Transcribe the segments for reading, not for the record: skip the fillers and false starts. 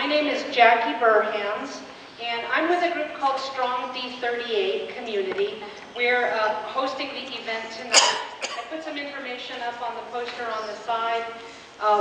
My name is Jackie Burhans, and I'm with a group called Strong D38 Community. We're hosting the event tonight. I put some information up on the poster on the side.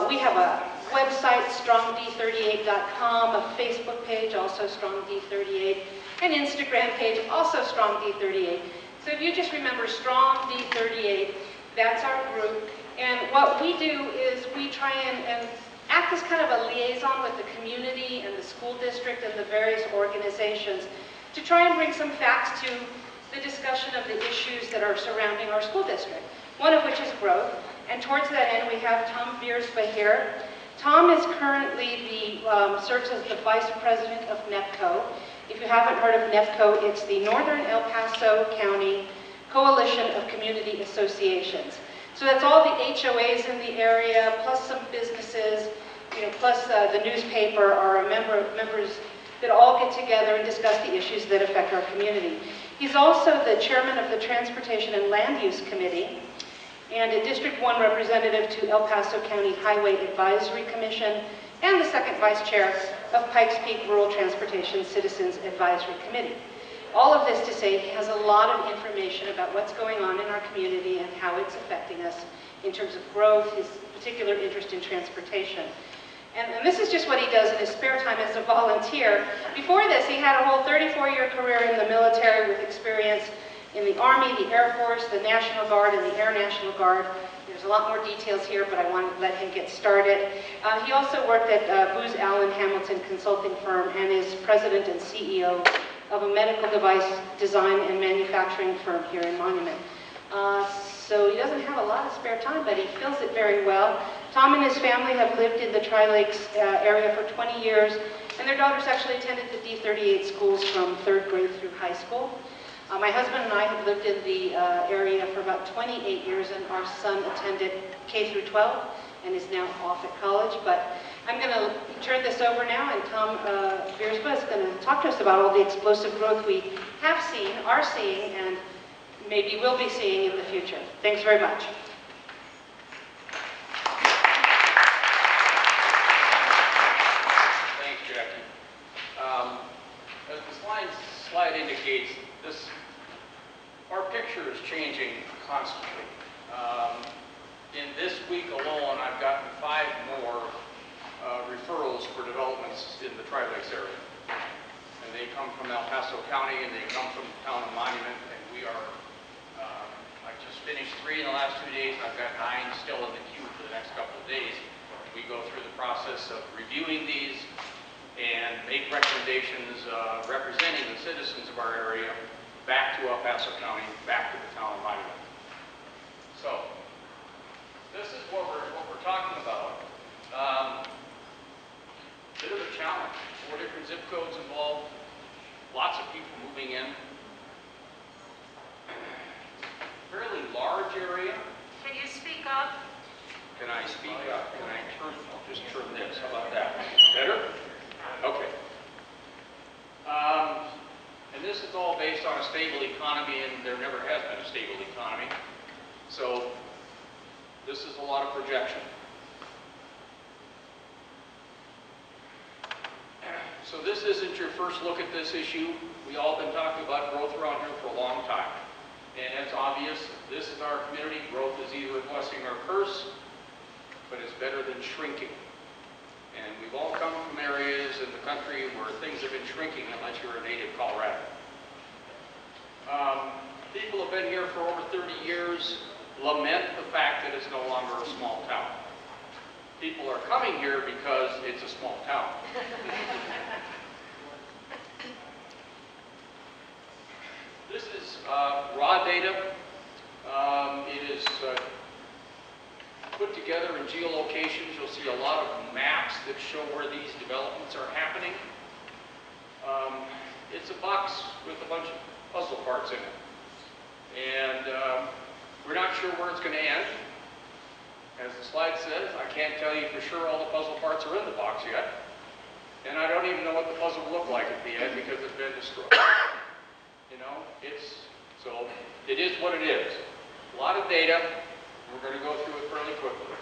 We have a website, strongd38.com, a Facebook page, also StrongD38, an Instagram page, also StrongD38. So if you just remember StrongD38, that's our group. And what we do is we try and act as kind of a liaison with the community and the school district and the various organizations to try and bring some facts to the discussion of the issues that are surrounding our school district, one of which is growth. And towards that end, we have Tom Vierzba here. Tom is currently serves as the Vice President of NEPCO. If you haven't heard of NEPCO, it's the Northern El Paso County Coalition of Community Associations. So that's all the HOAs in the area, plus some businesses, plus the newspaper are members that all get together and discuss the issues that affect our community. He's also the chairman of the Transportation and Land Use Committee, and a District 1 representative to El Paso County Highway Advisory Commission, and the second vice chair of Pikes Peak Rural Transportation Citizens Advisory Committee. All of this to say he has a lot of information about what's going on in our community and how it's affecting us in terms of growth, his particular interest in transportation. And this is just what he does in his spare time as a volunteer. Before this, he had a whole 34-year career in the military with experience in the Army, the Air Force, the National Guard, and the Air National Guard. There's a lot more details here, but I want to let him get started. He also worked at Booz Allen Hamilton Consulting Firm and is president and CEO of a medical device design and manufacturing firm here in Monument. So he doesn't have a lot of spare time, but he fills it very well. Tom and his family have lived in the Tri-Lakes area for 20 years, and their daughters actually attended the D38 schools from 3rd grade through high school. My husband and I have lived in the area for about 28 years, and our son attended K through 12 and is now off at college. But I'm going to turn this over now, and Tom Vierzba is going to talk to us about all the explosive growth we have seen, are seeing, and maybe will be seeing in the future. Thanks very much. Thanks, Jackie. As the slide indicates, our picture is changing constantly. In this week alone, I've gotten 5 more referrals for developments in the Tri-Lakes area. And they come from El Paso County, and they come from the town of Monument, and we are, I just finished 3 in the last 2 days, and I've got 9 still in the queue for the next couple of days. We go through the process of reviewing these and make recommendations representing the citizens of our area back to El Paso County, back to the town of Monument. So, this is what we're talking about. Bit of a challenge. 4 different zip codes involved, lots of people moving in. Fairly large area. Can you speak up? Can I speak up? Can I just turn this? How about that? Better? Okay. And this is all based on a stable economy, and there never has been a stable economy. So this is a lot of projection. So this isn't your first look at this issue. We all been talking about growth around here for a long time. And it's obvious, this is our community. Growth is either a blessing or a curse, but it's better than shrinking. And we've all come from areas in the country where things have been shrinking unless you're a native Colorado. People have been here for over 30 years, lament the fact that it's no longer a small town. People are coming here because it's a small town. This is raw data. It is put together in geolocations. You'll see a lot of maps that show where these developments are happening. It's a box with a bunch of puzzle parts in it. And we're not sure where it's going to end. As the slide says, I can't tell you for sure all the puzzle parts are in the box yet. And I don't even know what the puzzle will look like at the end because it's been destroyed. You know, so it is what it is. A lot of data. We're going to go through it fairly quickly.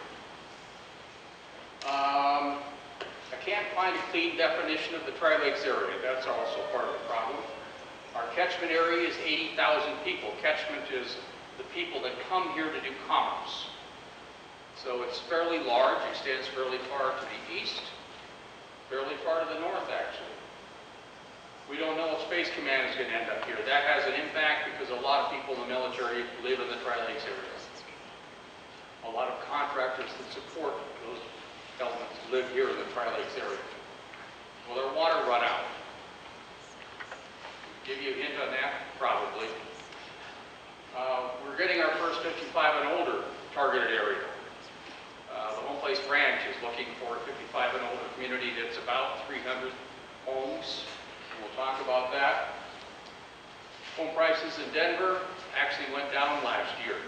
A can't find a clean definition of the Tri-Lakes area. That's also part of the problem. Our catchment area is 80,000 people. Catchment is the people that come here to do commerce. So it's fairly large, extends fairly far to the east, fairly far to the north, actually. We don't know if Space Command is going to end up here. That has an impact because a lot of people in the military live in the Tri-Lakes area. A lot of contractors that support those elements live here in the Tri-Lakes area. Will their water run out? Give you a hint on that? Probably. We're getting our first 55 and older targeted area. The Home Place Ranch is looking for a 55 and older community that's about 300 homes. We'll talk about that. Home prices in Denver actually went down last year.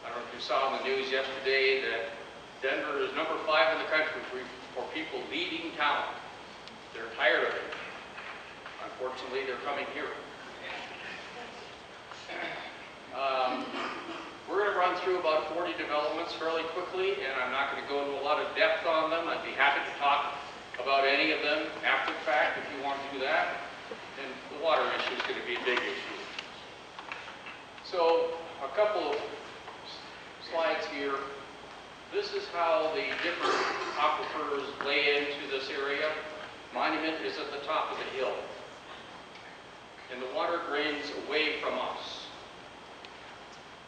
I don't know if you saw in the news yesterday that Denver is number 5 in the country for people leaving town. They're tired of it. Unfortunately, they're coming here. We're going to run through about 40 developments fairly quickly, and I'm not going to go into a lot of depth on them. I'd be happy to talk about any of them after the fact if you want to do that. And the water issue is going to be a big issue. So, a couple of slides here. This is how the different aquifers lay into this area. Monument is at the top of the hill. And the water drains away from us.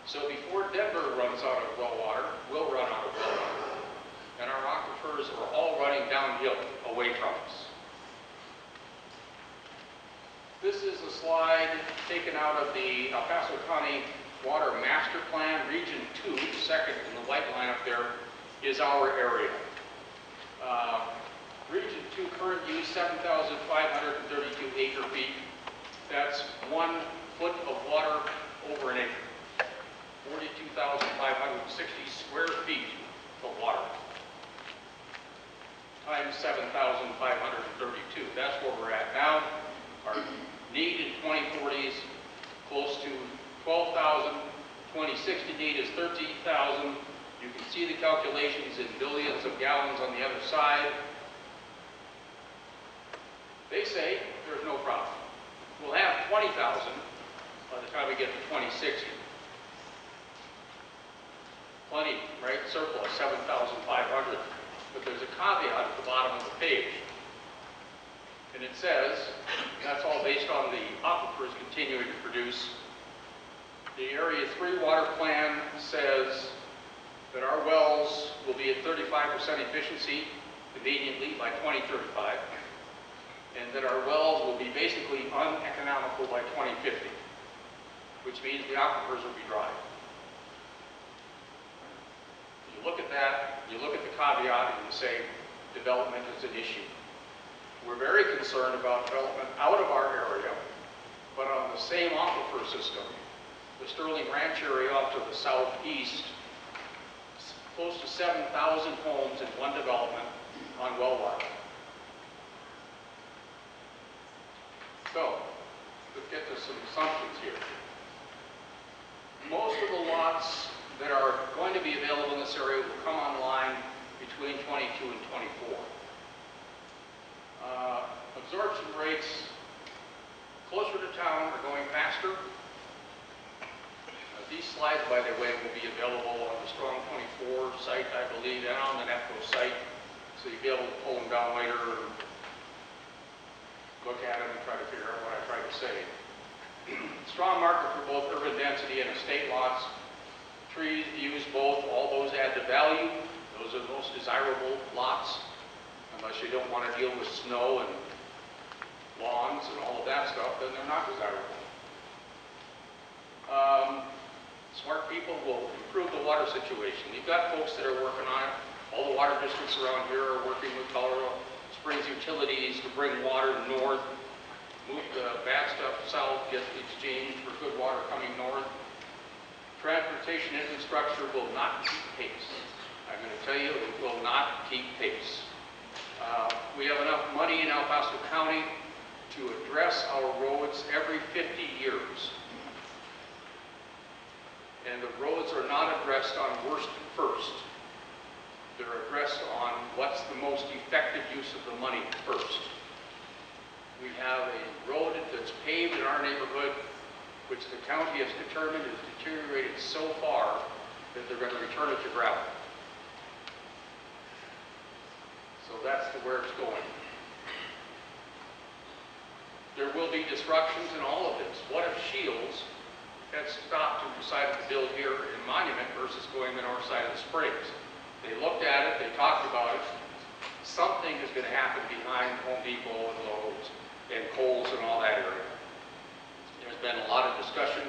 So before Denver runs out of well water, we'll run out of well water. And our aquifers are all running downhill away from us. This is a slide taken out of the El Paso County Water Master Plan. Region 2, second in the white line up there, is our area. Region 2 current use 7,532 acre feet. That's 1 foot of water over an acre. 42,560 square feet of water. Times 7,532. That's where we're at now. Our need in 2040 is close to 12,000. 2060 need is 13,000. You can see the calculations in billions of gallons on the other side. They say there's no problem. We'll have 20,000 by the time we get to 2060. Plenty, right? Surplus, 7,500. But there's a caveat at the bottom of the page. And it says, that's all based on the aquifers continuing to produce. The Area 3 water plan says that our wells will be at 35% efficiency conveniently by 2035. And that our wells will be basically uneconomical by 2050, which means the aquifers will be dry. You look at that, you look at the caveat, and you say development is an issue. We're very concerned about development out of our area, but on the same aquifer system, the Sterling Ranch area off to the southeast, close to 7,000 homes in one development on well water. So, let's get to some assumptions here. Most of the lots that are going to be available in this area will come online between 22 and 24. Absorption rates closer to town are going faster. These slides, by the way, will be available on the Strong 24 site, I believe, and on the NEPCO site. So you'll be able to pull them down later and look at them and try to figure out what I tried to say. Strong market for both urban density and estate lots. Trees use both. All those add to value. Those are the most desirable lots, unless you don't want to deal with snow and lawns and all of that stuff, then they're not desirable. Smart people will improve the water situation. We've got folks that are working on it. All the water districts around here are working with Colorado Springs Utilities to bring water north, move the bad stuff south, get exchanged for good water coming north. Transportation infrastructure will not keep pace. I'm going to tell you, it will not keep pace. We have enough money in El Paso County to address our roads every 50 years. And the roads are not addressed on worst first. They're addressed on what's the most effective use of the money first. We have a road that's paved in our neighborhood, which the county has determined is deteriorated so far that they're going to return it to gravel. So that's where it's going. There will be disruptions in all of this. What if Shields had stopped and decided to build here in Monument versus going the north side of the Springs? They looked at it, they talked about it. Something is going to happen behind Home Depot and Lowe's and Kohl's and all that area. There's been a lot of discussion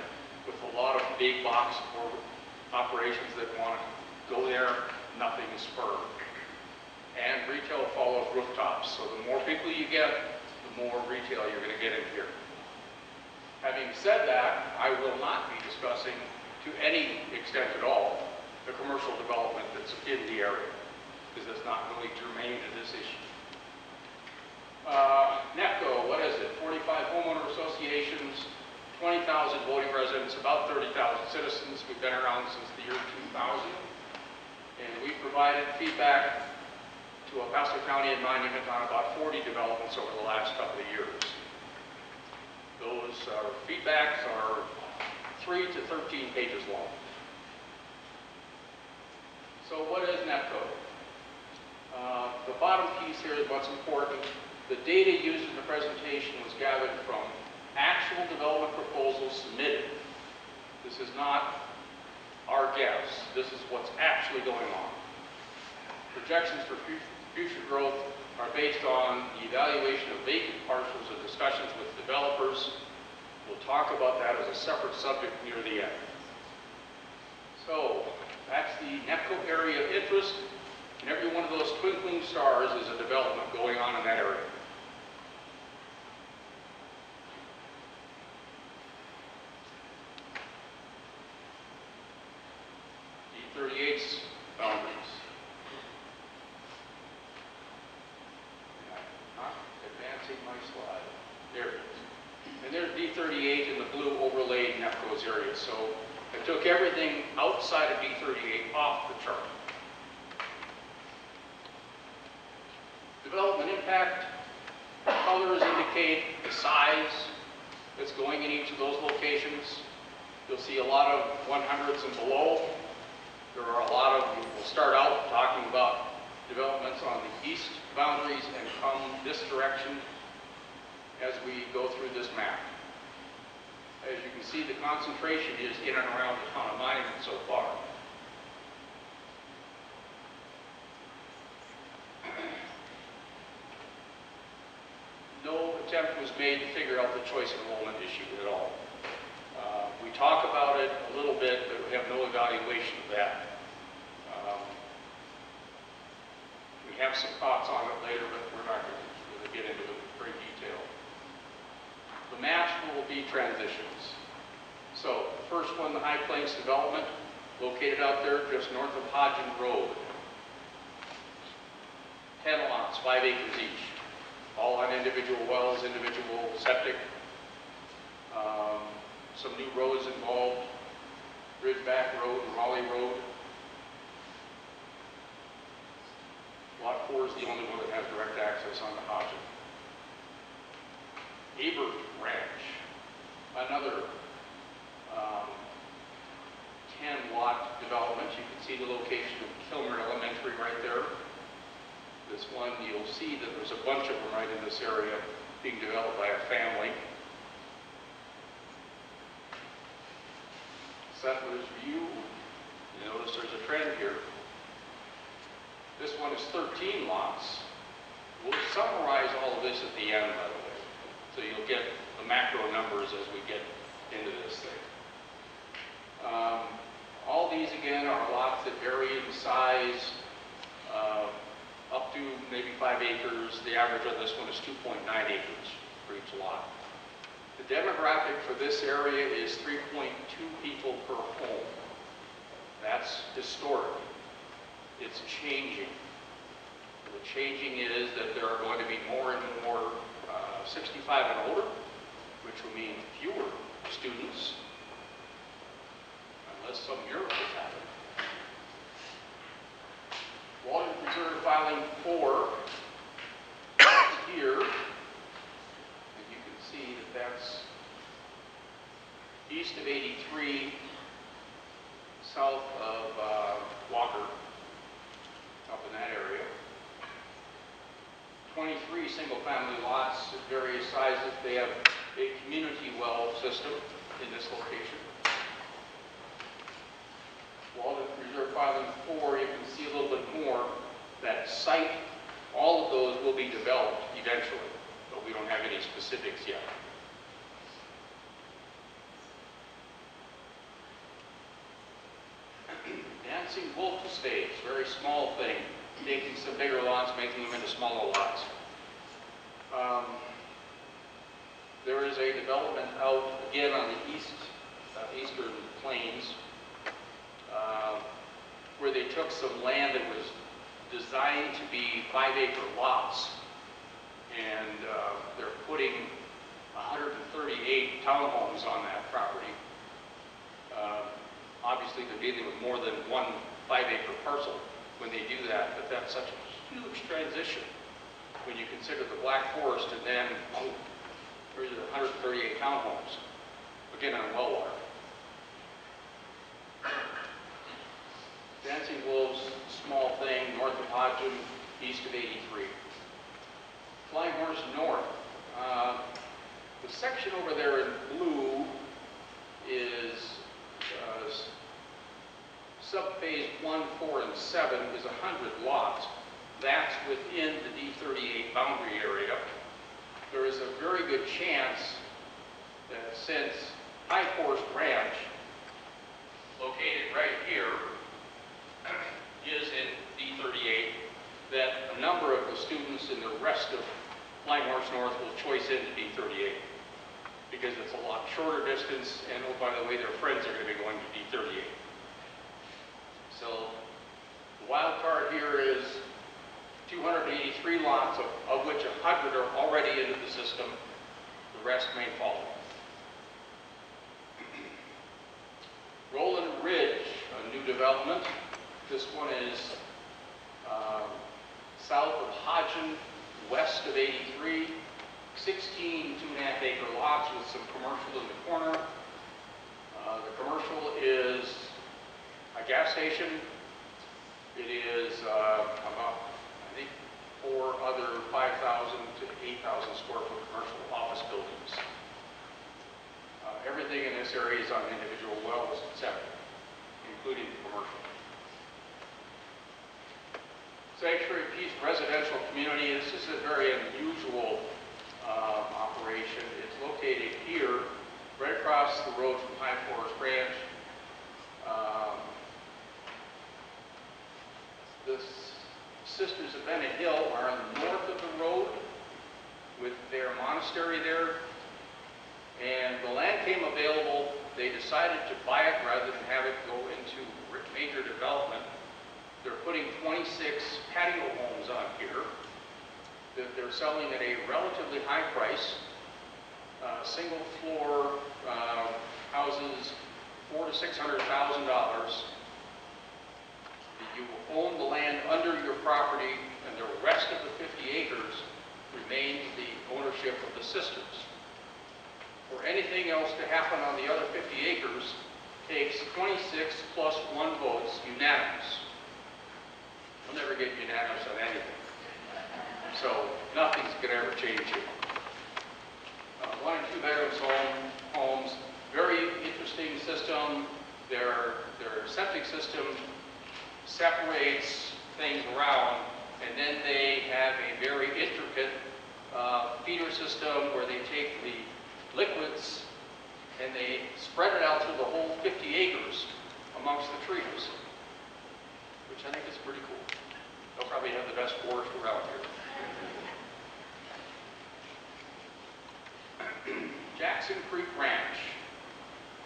with a lot of big box operations that want to go there. Nothing is firm. And retail follows rooftops. So the more people you get, the more retail you're going to get in here. Having said that, I will not be discussing to any extent at all the commercial development that's in the area, because that's not really germane to this issue. NEPCO, what is it? 45 homeowner associations, 20,000 voting residents, about 30,000 citizens. We've been around since the year 2000, and we've provided feedback to El Paso County and Monument on about 40 developments over the last couple of years. Those feedbacks are 3 to 13 pages long. So what is NEPCO? The bottom piece here is what's important. The data used in the presentation was gathered from actual development proposals submitted. This is not our guess. This is what's actually going on. Projections for future growth are based on the evaluation of vacant parcels and discussions with developers. We'll talk about that as a separate subject near the end. So that's the NEPCO area of interest, and every one of those twinkling stars is a development going on in that area. D38's boundaries. Advancing my slide. There it is. And there's D38 in the blue overlaid NEPCO's area. So I took everything outside of D38 off the chart. Development impact. Colors indicate the size that's going in each of those locations. You'll see a lot of 100s and below. There are a lot of, we'll start out talking about developments on the east boundaries and come this direction as we go through this map. As you can see, the concentration is in and around the town of Monument so far. No attempt was made to figure out the choice enrollment issue at all. We talk about it a little bit, but we have no evaluation of that. We have some thoughts on it later, but we're not going to really get into it in great detail. The match will be transitions. So, the first one, the High Plains development, located out there just north of Hodgen Road. 10 lots, 5 acres each. All on individual wells, individual septic. Some new roads involved. Ridgeback Road and Raleigh Road. Lot 4 is the only one that has direct access onto Hodgen. Abert Ranch, another 10-lot development. You can see the location of Kilmer Elementary right there. This one, you'll see that there's a bunch of them right in this area being developed by a family. Settlers View, you notice there's a trend here. This one is 13 lots. We'll summarize all of this at the end, by the way, so you'll get the macro numbers as we get into this thing. All these, again, are lots that vary in size, up to maybe 5 acres. The average on this one is 2.9 acres for each lot. The demographic for this area is 3.2 people per home. That's historic. It's changing. The changing is that there are going to be more and more 65 and older, which will mean fewer students, unless some miracles happen. Water reserve filing 4 is here. And you can see that that's east of 83, south of Walker, up in that area. 23 single-family lots of various sizes. They have a community well system in this location. Walden Reserve Filing 4, you can see a little bit more. That site, all of those will be developed eventually, but we don't have any specifics yet. Dancing Wolf Estates, very small thing, taking some bigger lots, making them into smaller lots. There is a development out again on the eastern plains where they took some land that was designed to be 5-acre lots, and they're putting 138 townhomes on that property. Obviously, they're dealing with more than one 5-acre parcel when they do that, but that's such a huge transition when you consider the Black Forest and then there's 138 townhomes, again on well water. Dancing Wolves, small thing, north of Hodgin, east of 83. Flying Horse North. The section over there in blue is sub-phase 1, 4, and 7 is 100 lots. That's within the D38 boundary area. There is a very good chance that since High Forest Ranch, located right here, is in D38, that a number of the students in the rest of Flying Horse North will choice into D38 because it's a lot shorter distance, and oh, by the way, their friends are going to be going to D38. So the wild card here is 283 lots, of which 100 are already into the system. The rest may follow. Roland Ridge, a new development. This one is south of Hodgin, west of 83. 16 2.5-acre lots with some commercial in the corner. The commercial is a gas station. It is about, I think, 4 other 5,000 to 8,000 square foot commercial office buildings. Everything in this area is on individual wells and septic, including the commercial. Sanctuary Peace Residential Community. This is a very unusual operation. It's located here, right across the road from High Forest Ranch. The Sisters of Bennett Hill are on the north of the road with their monastery there. And the land came available. They decided to buy it rather than have it go into major development. They're putting 26 patio homes on here that they're selling at a relatively high price. Single floor houses, $400,000 to $600,000. You will own the land under your property, and the rest of the 50 acres remains the ownership of the sisters. For anything else to happen on the other 50 acres takes 26 plus 1 votes unanimous. You'll never get unanimous on anything. So nothing's going to ever change here. 1 and 2 bedroom homes, very interesting system. Their septic system separates things around, and then they have a very intricate feeder system where they take the liquids and they spread it out through the whole 50 acres amongst the trees, which I think is pretty cool. They'll probably have the best forest around here. Jackson Creek Ranch,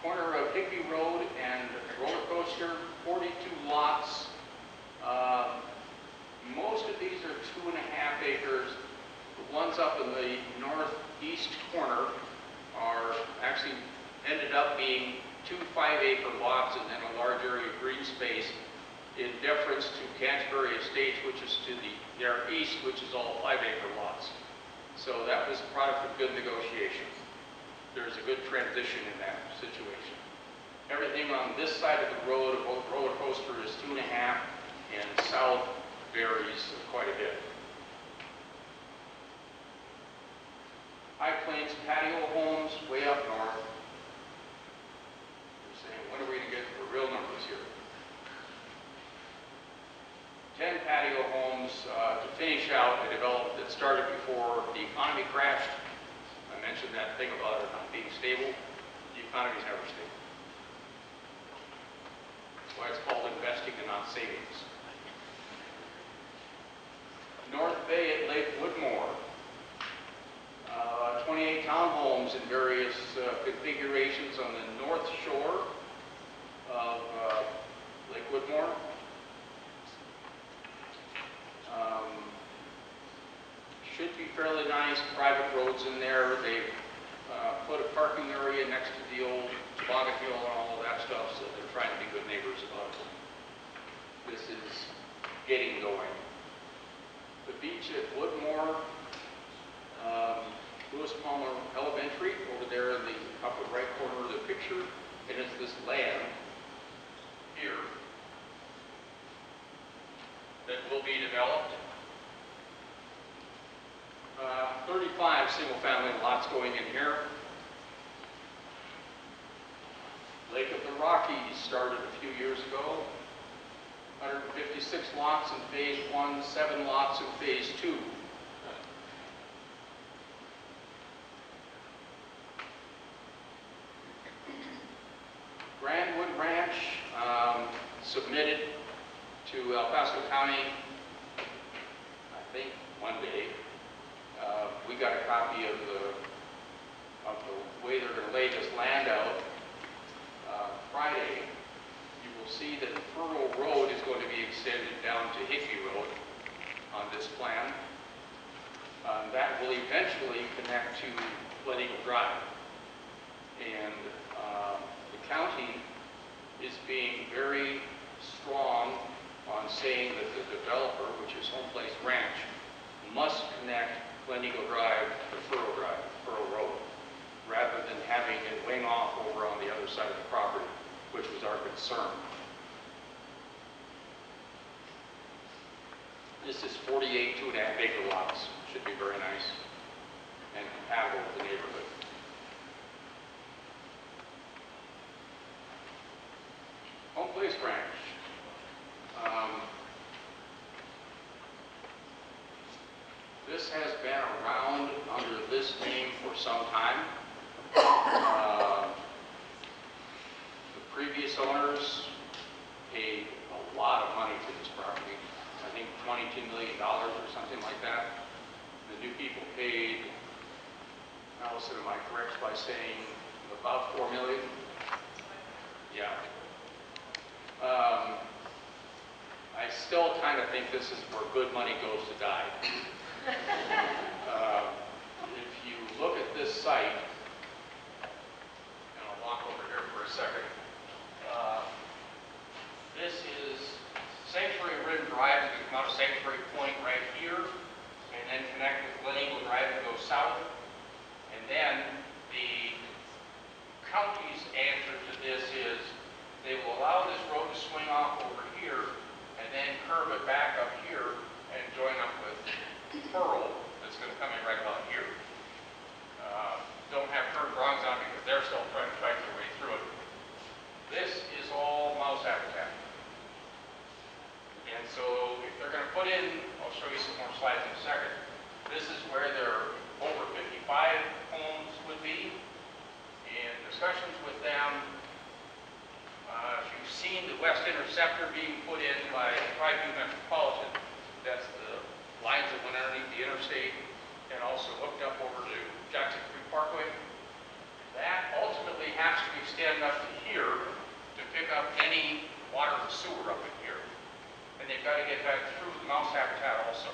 corner of Higbee Road and Roller Coaster, 42 lots. Most of these are 2.5 acres. The ones up in the northeast corner are actually ended up being 2 5-acre lots and then a large area of green space in deference to Canterbury Estates, which is to their east, which is all 5-acre lots. So that was a product of good negotiation. There's a good transition in that situation. Everything on this side of the road, of roller coaster, is 2.5, and south varies quite a bit. High Plains patio homes way up north. We're saying, when are we going to get the real numbers here? 10 patio homes to finish out a development that started before the economy crashed. I mentioned that thing about it not being stable. The economy is never stable. That's why it's called investing and not savings. North Bay at Lake Woodmore. 28 townhomes in various configurations on the north shore of Lake Woodmore. Should be fairly nice private roads in there. They've put a parking area next to the old toboggan hill and all of that stuff, so they're trying to be good neighbors about it. This is getting going. The beach at Woodmore, Lewis Palmer Elementary, over there in the upper right corner of the picture, and it's this land here that will be developed. 35 single-family lots going in here. Lake of the Rockies started a few years ago. 156 lots in phase 1, 7 lots in phase 2. Grandwood Ranch submitted to El Paso County, I think Monday. We got a copy of the way they're going to lay this land out. Friday, you will see that Furrow Road is going to be extended down to Hickey Road on this plan. That will eventually connect to Glen Eagle Drive. And the county is being very strong on saying that the developer, which is Home Place Ranch, must connect Glen Eagle Drive to Furrow Road, rather than having it wing off over on the other side of the property, which was our concern. This is 48 2.5-acre lots. Should be very nice and compatible with the neighborhood. Home Place Ranch. This has been around under this name for some time. The previous owners paid a lot of money for this property. I think $22 million or something like that. The new people paid, Allison, am I correct by saying about $4 million? Yeah. I still kind of think this is where good money goes to die. If you look at this site, and I'll walk over here for a second, this is Sanctuary Rim Drive. You can come out of Sanctuary Point right here, and then connect with Glen Eagle Drive and go south. And then the county's answer to this is they will allow this road to swing off over here, and then curve it back up here and join up with Furrow that's going to come in right about here. Don't have current drawings on because they're still trying to fight their way through it. This is all mouse habitat. And so if they're going to put in, I'll show you some more slides in a second, this is where their over 55 homes would be. In discussions with them, if you've seen the West Interceptor being put in by Tri-View Metropolitan, that's the lines that went underneath the interstate and also hooked up over to Jackson Creek Parkway. That ultimately has to extend up to here to pick up any water and sewer up in here. And they've got to get that through the mouse habitat also.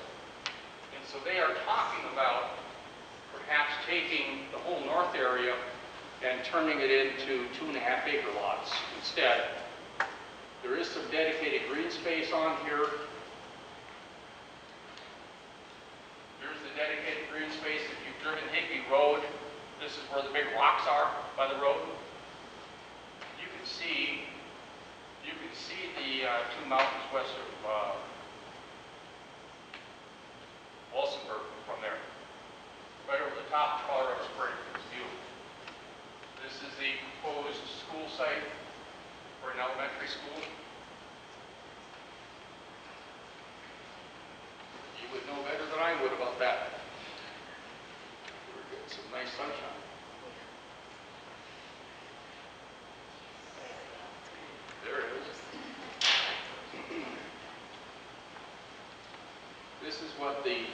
And so they are talking about perhaps taking the whole north area and turning it into 2.5-acre lots instead. There is some dedicated green space on here. Here's the dedicated green space. If you've driven Higbee Road, this is where the big rocks are by the road. You can see the two mountains west of Wilsonburg from there. Right over the top of Colorado Springs. It's beautiful. This is the proposed school site for an elementary school. You would know better than I would about that. We're getting some nice sunshine. There it is. This is what the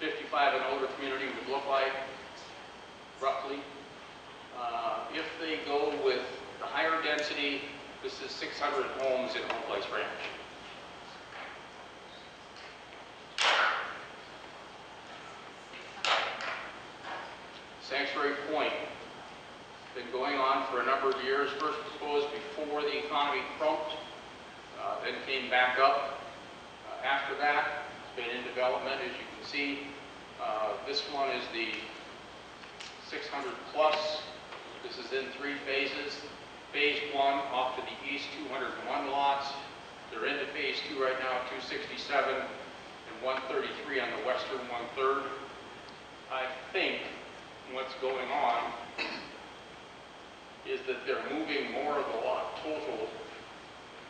55 and older community would look like, roughly. If they go with the higher density, this is 600 homes in Home Place Ranch. Sanctuary Point, been going on for a number of years. First proposed before the economy crumped, then came back up. After that, it's been in development, as you can see. This one is the 600 plus. This is in 3 phases. Phase 1 off to the east, 201 lots. They're into phase 2 right now, 267 and 133 on the western 1/3. I think what's going on is that they're moving more of the lot total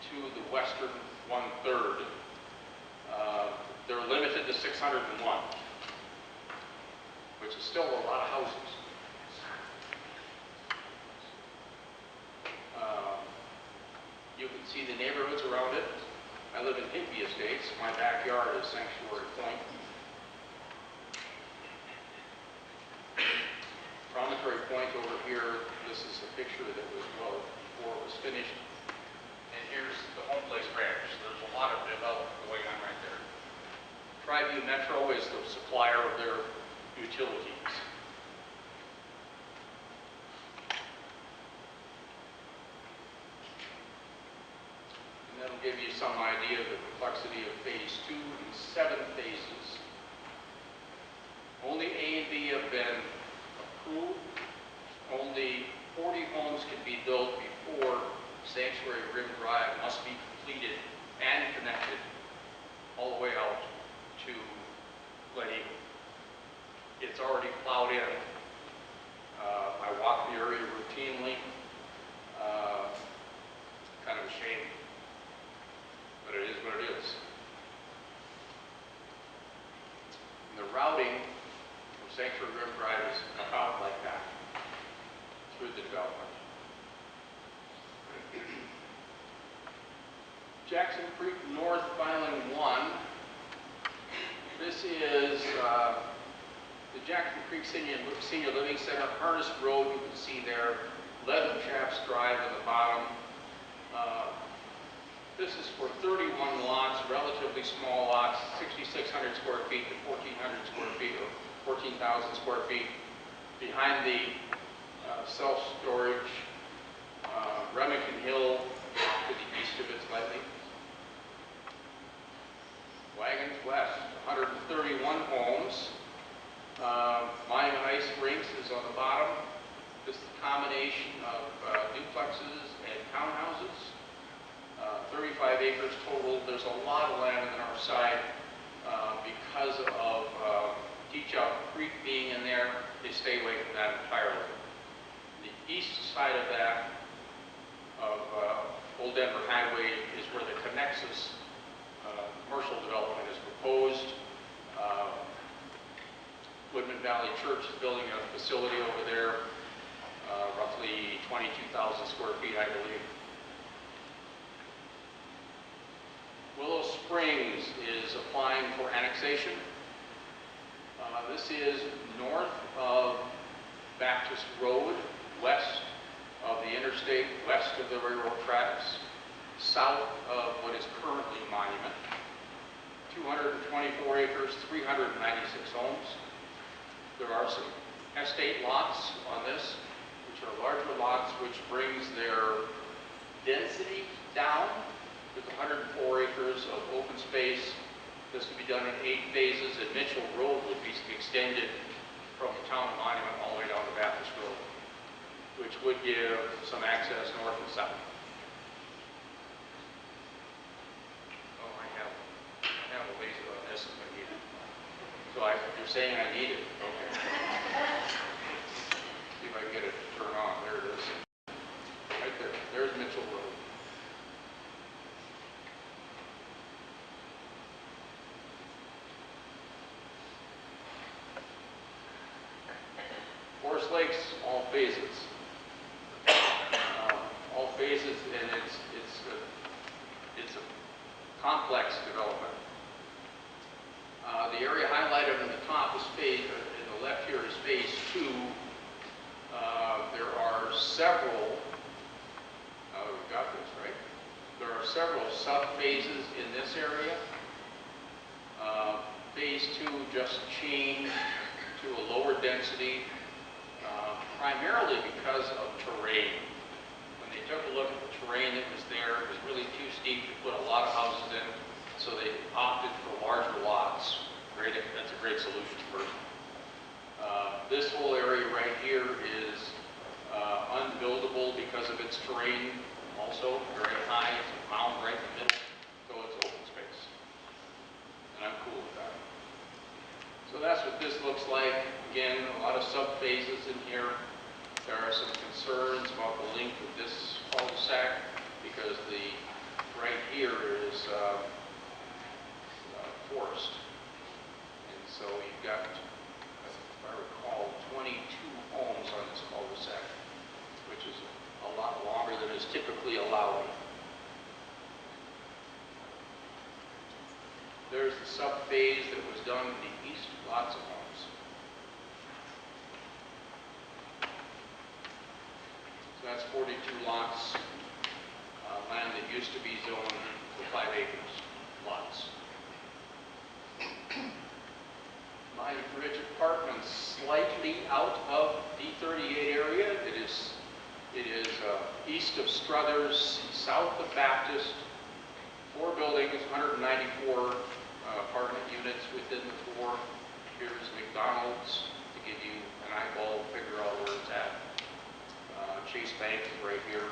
to the western 1/3. They're limited to 601, which is still a lot of houses. You can see the neighborhoods around it. I live in Higbee Estates. My backyard is Sanctuary Point. Promontory Point over here, this is a picture that was, well, before it was finished. And here's the Home Place Ranch. There's a lot of development going on right there. Triview Metro is the supplier of their utilities. And that'll give you some idea of the complexity of phase 2 and 7 phases. Only A and B have been approved. Only 40 homes can be built before Sanctuary Rim Drive must be completed and connected all the way out to Glen Eagle. It's already plowed in. I walk the area routinely. Kind of a shame, but it is what it is. And the routing from Sanctuary Rim Drive is about like that through the development. Jackson Creek North Filing 1. This is the Jackson Creek Senior Living Center, Harness Road, you can see there, Leather Chaps Drive on the bottom. This is for 31 lots, relatively small lots, 6,600 square feet to 1,400 square feet, or 14,000 square feet. Behind the self-storage, Remington Hill to the east of it slightly. Wagons West, 131 homes. Miami Ice Rinks is on the bottom. This is a combination of duplexes and townhouses. 35 acres total. There's a lot of land on the north side because of Teachout Creek being in there. They stay away from that entirely. The east side of that, of Old Denver Highway, is where the Connexus commercial development is proposed. Woodman Valley Church is building a facility over there, roughly 22,000 square feet, I believe. Willow Springs is applying for annexation. This is north of Baptist Road, west of the interstate, west of the railroad tracks, south of what is currently Monument. 224 acres, 396 homes. There are some estate lots on this, which are larger lots, which brings their density down. There's 104 acres of open space. This will be done in 8 phases, and Mitchell Road will be extended from the town monument all the way down to Baptist Road, which would give some access north and south. Oh, I have a laser on this if I need it. So you're saying I need it? Okay. See if I can get it to turn on. There it is. Right there. There's Mitchell Road. Forest Lakes, all phases. All phases, and it's a complex development. The area highlighted in the top is phase, in the left here is phase 2. There are several, we've got this, right? There are several sub-phases in this area. Phase 2 just changed to a lower density, primarily because of terrain. When they took a look at the terrain that was there, it was really too steep to put a lot of houses in, so they opted for larger lots. That's a great solution for it. This whole area right here is unbuildable because of its terrain, also very high. It's a mountain right in the middle, so it's open space. And I'm cool with that. So that's what this looks like. Again, a lot of sub-phases in here. There are some concerns about the length of this cul-de-sac because the right here is forest. And so you've got, if I recall, 22 homes on this cul-de-sac, which is a lot longer than is typically allowed. There's the sub-phase that was done in the east, lots of homes. So that's 42 lots, land that used to be zoned for 5 acres lots. Mine Ridge Apartments, slightly out of D38 area. It is east of Struthers, south of Baptist. 4 buildings, 194 apartment units within the 4. Here's McDonald's to give you an eyeball figure out where it's at. Chase Bank is right here.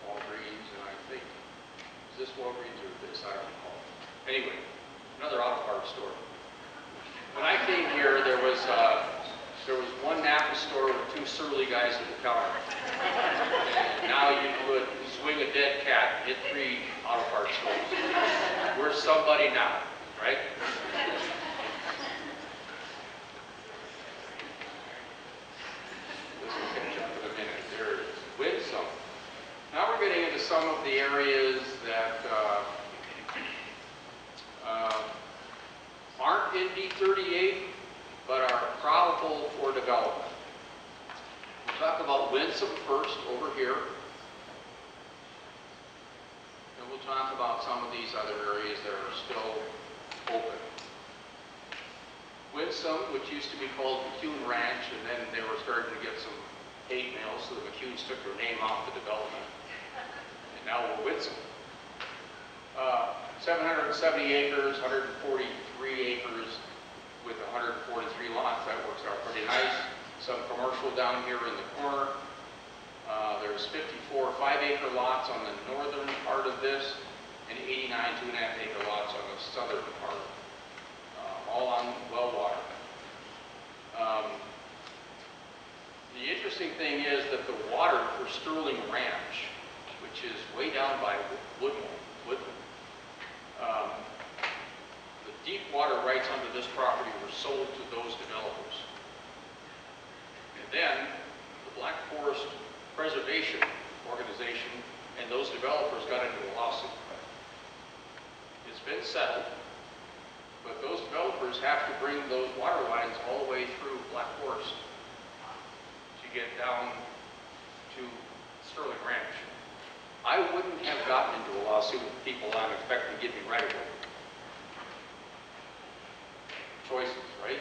Walgreens, and I think, is this Walgreens or this? I don't recall. Anyway, another auto parts store. When I came here, there was one Napa store with 2 surly guys at the counter. And now you could swing a dead cat and hit 3 auto parts stores. We're somebody now, right? This will catch up in a minute. There it is. Winsome. Now we're getting into some of the areas that aren't in D38, but are probable for development. We'll talk about Winsome first, over here. And we'll talk about some of these other areas that are still open. Winsome, which used to be called McCune Ranch, and then they were starting to get some hate mail, so the McCunes took their name off the development. And now we're Winsome. 770 acres, 143 acres with 143 lots. That works out pretty nice. Some commercial down here in the corner. There's 54 5-acre lots on the northern part of this and 89 2.5-acre lots on the southern part. All on well water. The interesting thing is that the water for Sterling Ranch, which is way down by Woodland, the deep water rights under this property were sold to those developers. And then the Black Forest Preservation Organization and those developers got into a lawsuit. It's been settled, but those developers have to bring those water lines all the way through Black Forest to get down to Sterling Ranch. I wouldn't have gotten into a lawsuit with people I'm expecting to give me right away. Choices, right?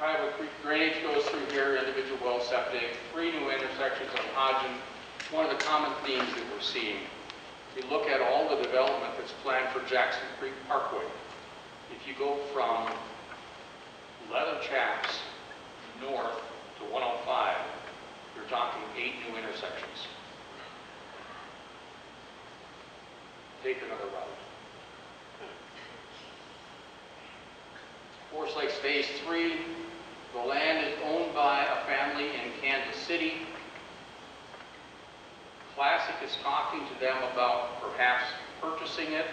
Kiowa Creek drainage goes through here, individual well septic, 3 new intersections on Hodgen. One of the common themes that we're seeing. If you look at all the development that's planned for Jackson Creek Parkway, if you go from Leather Chaps north to 105, you're talking 8 new intersections. Take another route. Forest Lakes Phase 3, the land is owned by a family in Kansas City. Classic is talking to them about perhaps purchasing it.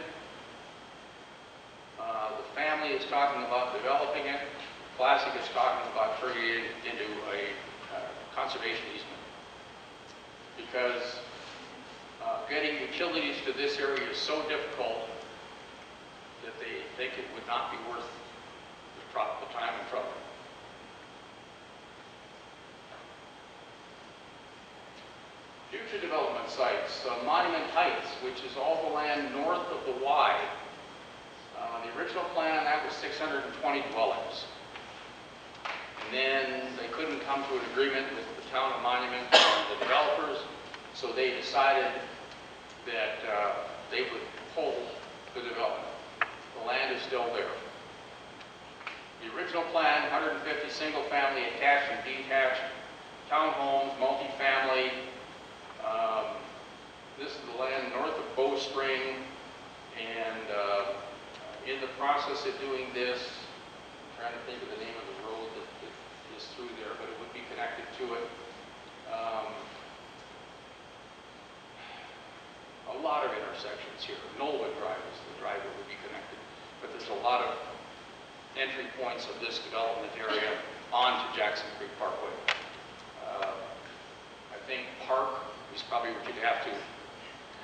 The family is talking about developing it. Classic is talking about turning it into a conservation easement. Because getting utilities to this area is so difficult that they think it would not be worth the time and trouble. Future development sites, Monument Heights, which is all the land north of the Y. The original plan on that was 620 dwellings. And then they couldn't come to an agreement with the town of Monument and the developers, so they decided that they would pull the development. The land is still there. The original plan, 150 single-family attached and detached, townhomes, multifamily. This is the land north of Bowstring, and in the process of doing this, I'm trying to think of the name of the road that is through there, but it would be connected to it. A lot of intersections here. Nolwood Drive is the drive that would be connected, but there's a lot of entry points of this development area onto Jackson Creek Parkway. I think park is probably what you'd have to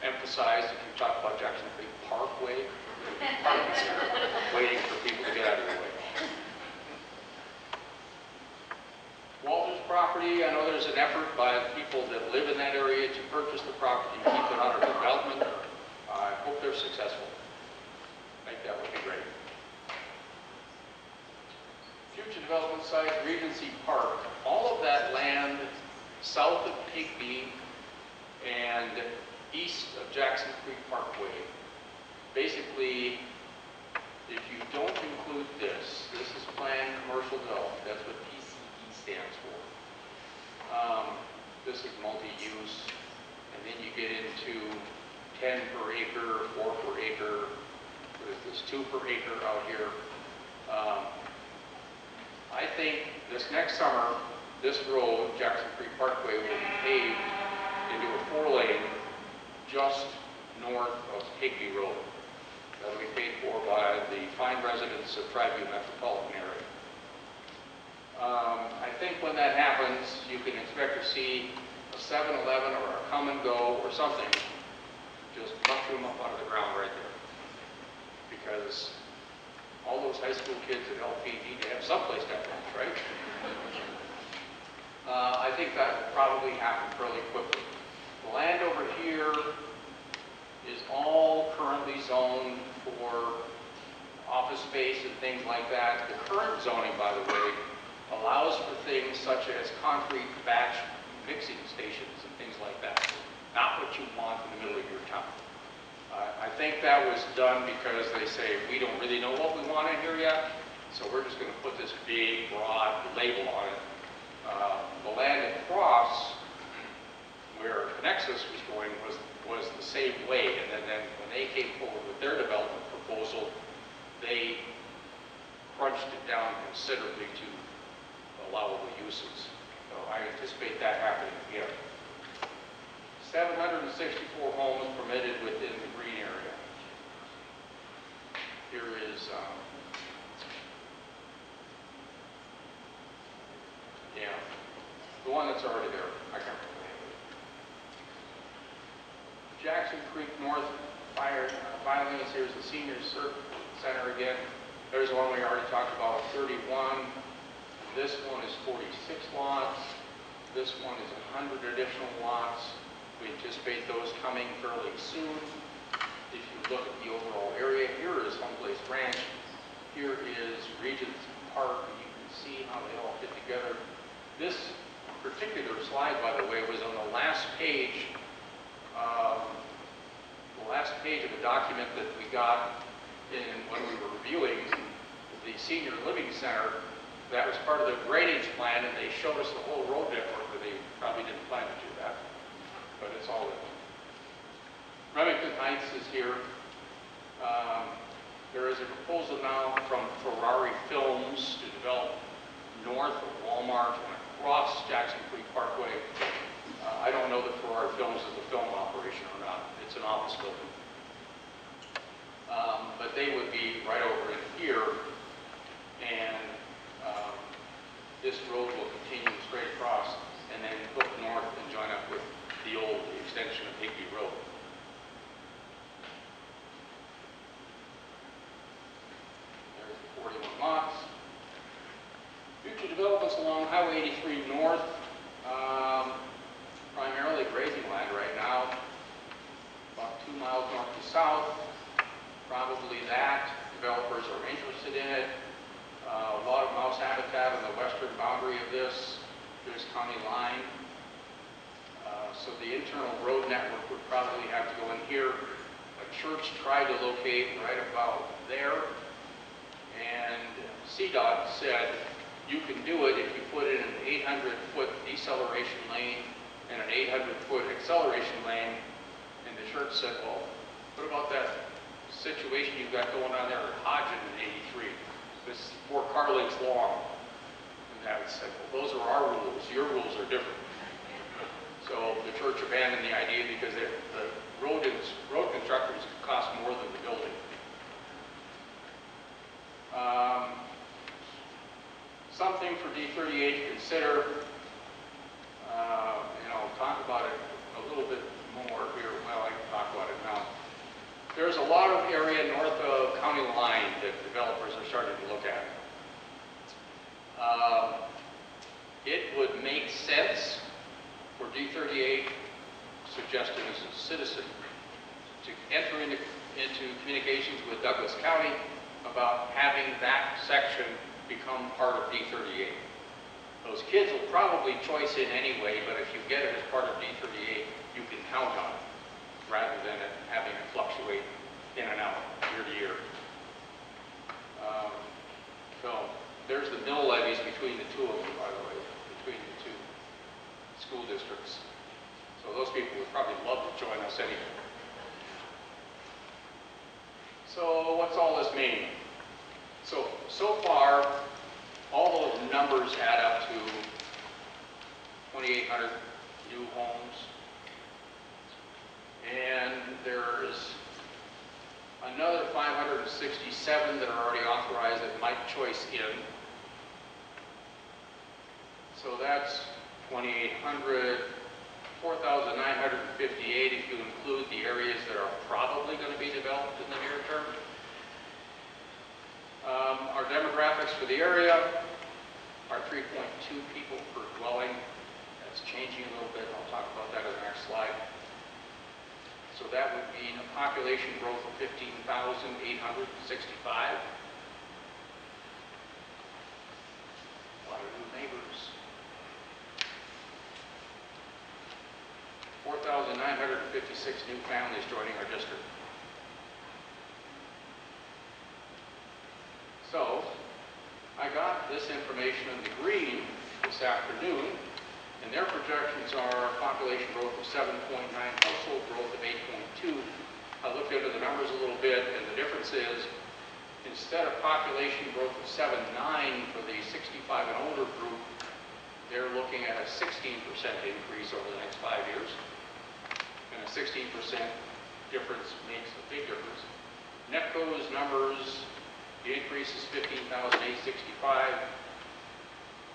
emphasize if you talk about Jackson Creek Parkway. Parks waiting for people to get out of the way. Walter's property, I know there's an effort by the people that live in that area to purchase the property and keep it under development. I hope they're successful. I think that would be great. Future development site, Regency Park. All of that land south of Pigby and east of Jackson Creek Parkway. Basically, if you don't include this, this is planned commercial development. That's what PCD stands for. This is multi-use, and then you get into 10 per acre, 4 per acre. What is this? 2 per acre out here. I think this next summer, this road, Jackson Creek Parkway, will be paved into a 4-lane just north of Higby Road. That will be paid for by the fine residents of Triview metropolitan area. I think when that happens, you can expect to see a 7-Eleven or a Come and Go or something just mushroom up out of the ground right there. Because all those high school kids at LP need to have someplace to have lunch, right? I think that will probably happen fairly quickly. The land over here is all currently zoned for office space and things like that. The current zoning, by the way, allows for things such as concrete batch mixing stations and things like that. Not what you want in the middle of your town. I think that was done because they say, we don't really know what we want in here yet, so we're just going to put this big, broad label on it. The land across where Connexus was going was the same way, and then when they came forward with their development proposal, they crunched it down considerably to allowable uses. So I anticipate that happening again. 764 homes permitted within the green area. Here is, the one that's already there. I can't remember the name of it. Jackson Creek North Filings. Here's the senior center again. There's the one we already talked about, 31. This one is 46 lots. This one is 100 additional lots. We anticipate those coming fairly soon. If you look at the overall area, here is Home Place Ranch. Here is Regency Park, and you can see how they all fit together. This particular slide, by the way, was on the last page of a document that we got when we were reviewing the senior living center. That was part of the drainage plan, and they showed us the whole road network, but they probably didn't plan to do that. But it's all in. Remington Heights is here. There is a proposal now from Ferrari Films to develop north of Walmart and across Jackson Creek Parkway. I don't know that Ferrari Films is a film operation or not. It's an office building. But they would be right over in here, and this road will continue straight across and then hook north and join up with the old extension of Higbee Road. There's the 41 lots. Future developments along Highway 83 north, primarily grazing land right now, about 2 miles north to south. Probably that. Developers are interested in it. A lot of mouse habitat on the western boundary of this county line. So the internal road network would probably have to go in here. A church tried to locate right about there, and CDOT said you can do it if you put in an 800-foot deceleration lane and an 800-foot acceleration lane. And the church said, well, what about that situation you've got going on there at Hodgen in 83? This is 4 car lengths long. And that said, well, those are our rules. Your rules are different. So the church abandoned the idea because the road constructors cost more than the building. Something for D38 to consider. And I'll talk about it a little bit more here. Well, I can talk about it now. There's a lot of area north of county line that developers are starting to look at. It would make sense for D38, suggested as a citizen, to enter into communications with Douglas County about having that section become part of D38. Those kids will probably choice in anyway, but if you get it as part of D38, you can count on it, rather than it having it fluctuate in and out year to year. So there's the mill levies between the two of them, by the way, between the two school districts. So those people would probably love to join us anyway. So what's all this mean? So far, all those numbers add up to 2,800 new homes. And there's another 567 that are already authorized that might choice in. So that's 2,800, 4,958 if you include the areas that are probably going to be developed in the near term. Our demographics for the area are 3.2 people per dwelling. That's changing a little bit. I'll talk about that in the next slide. So that would mean a population growth of 15,865. A lot of new neighbors. 4,956 new families joining our district. So, I got this information in the green this afternoon, and their projections are population growth of 7.9, household growth of 8.2. I looked into the numbers a little bit, and the difference is, instead of population growth of 7.9 for the 65 and older group, they're looking at a 16% increase over the next 5 years. And a 16% difference makes a big difference. NEPCO's numbers, the increase is 15,865.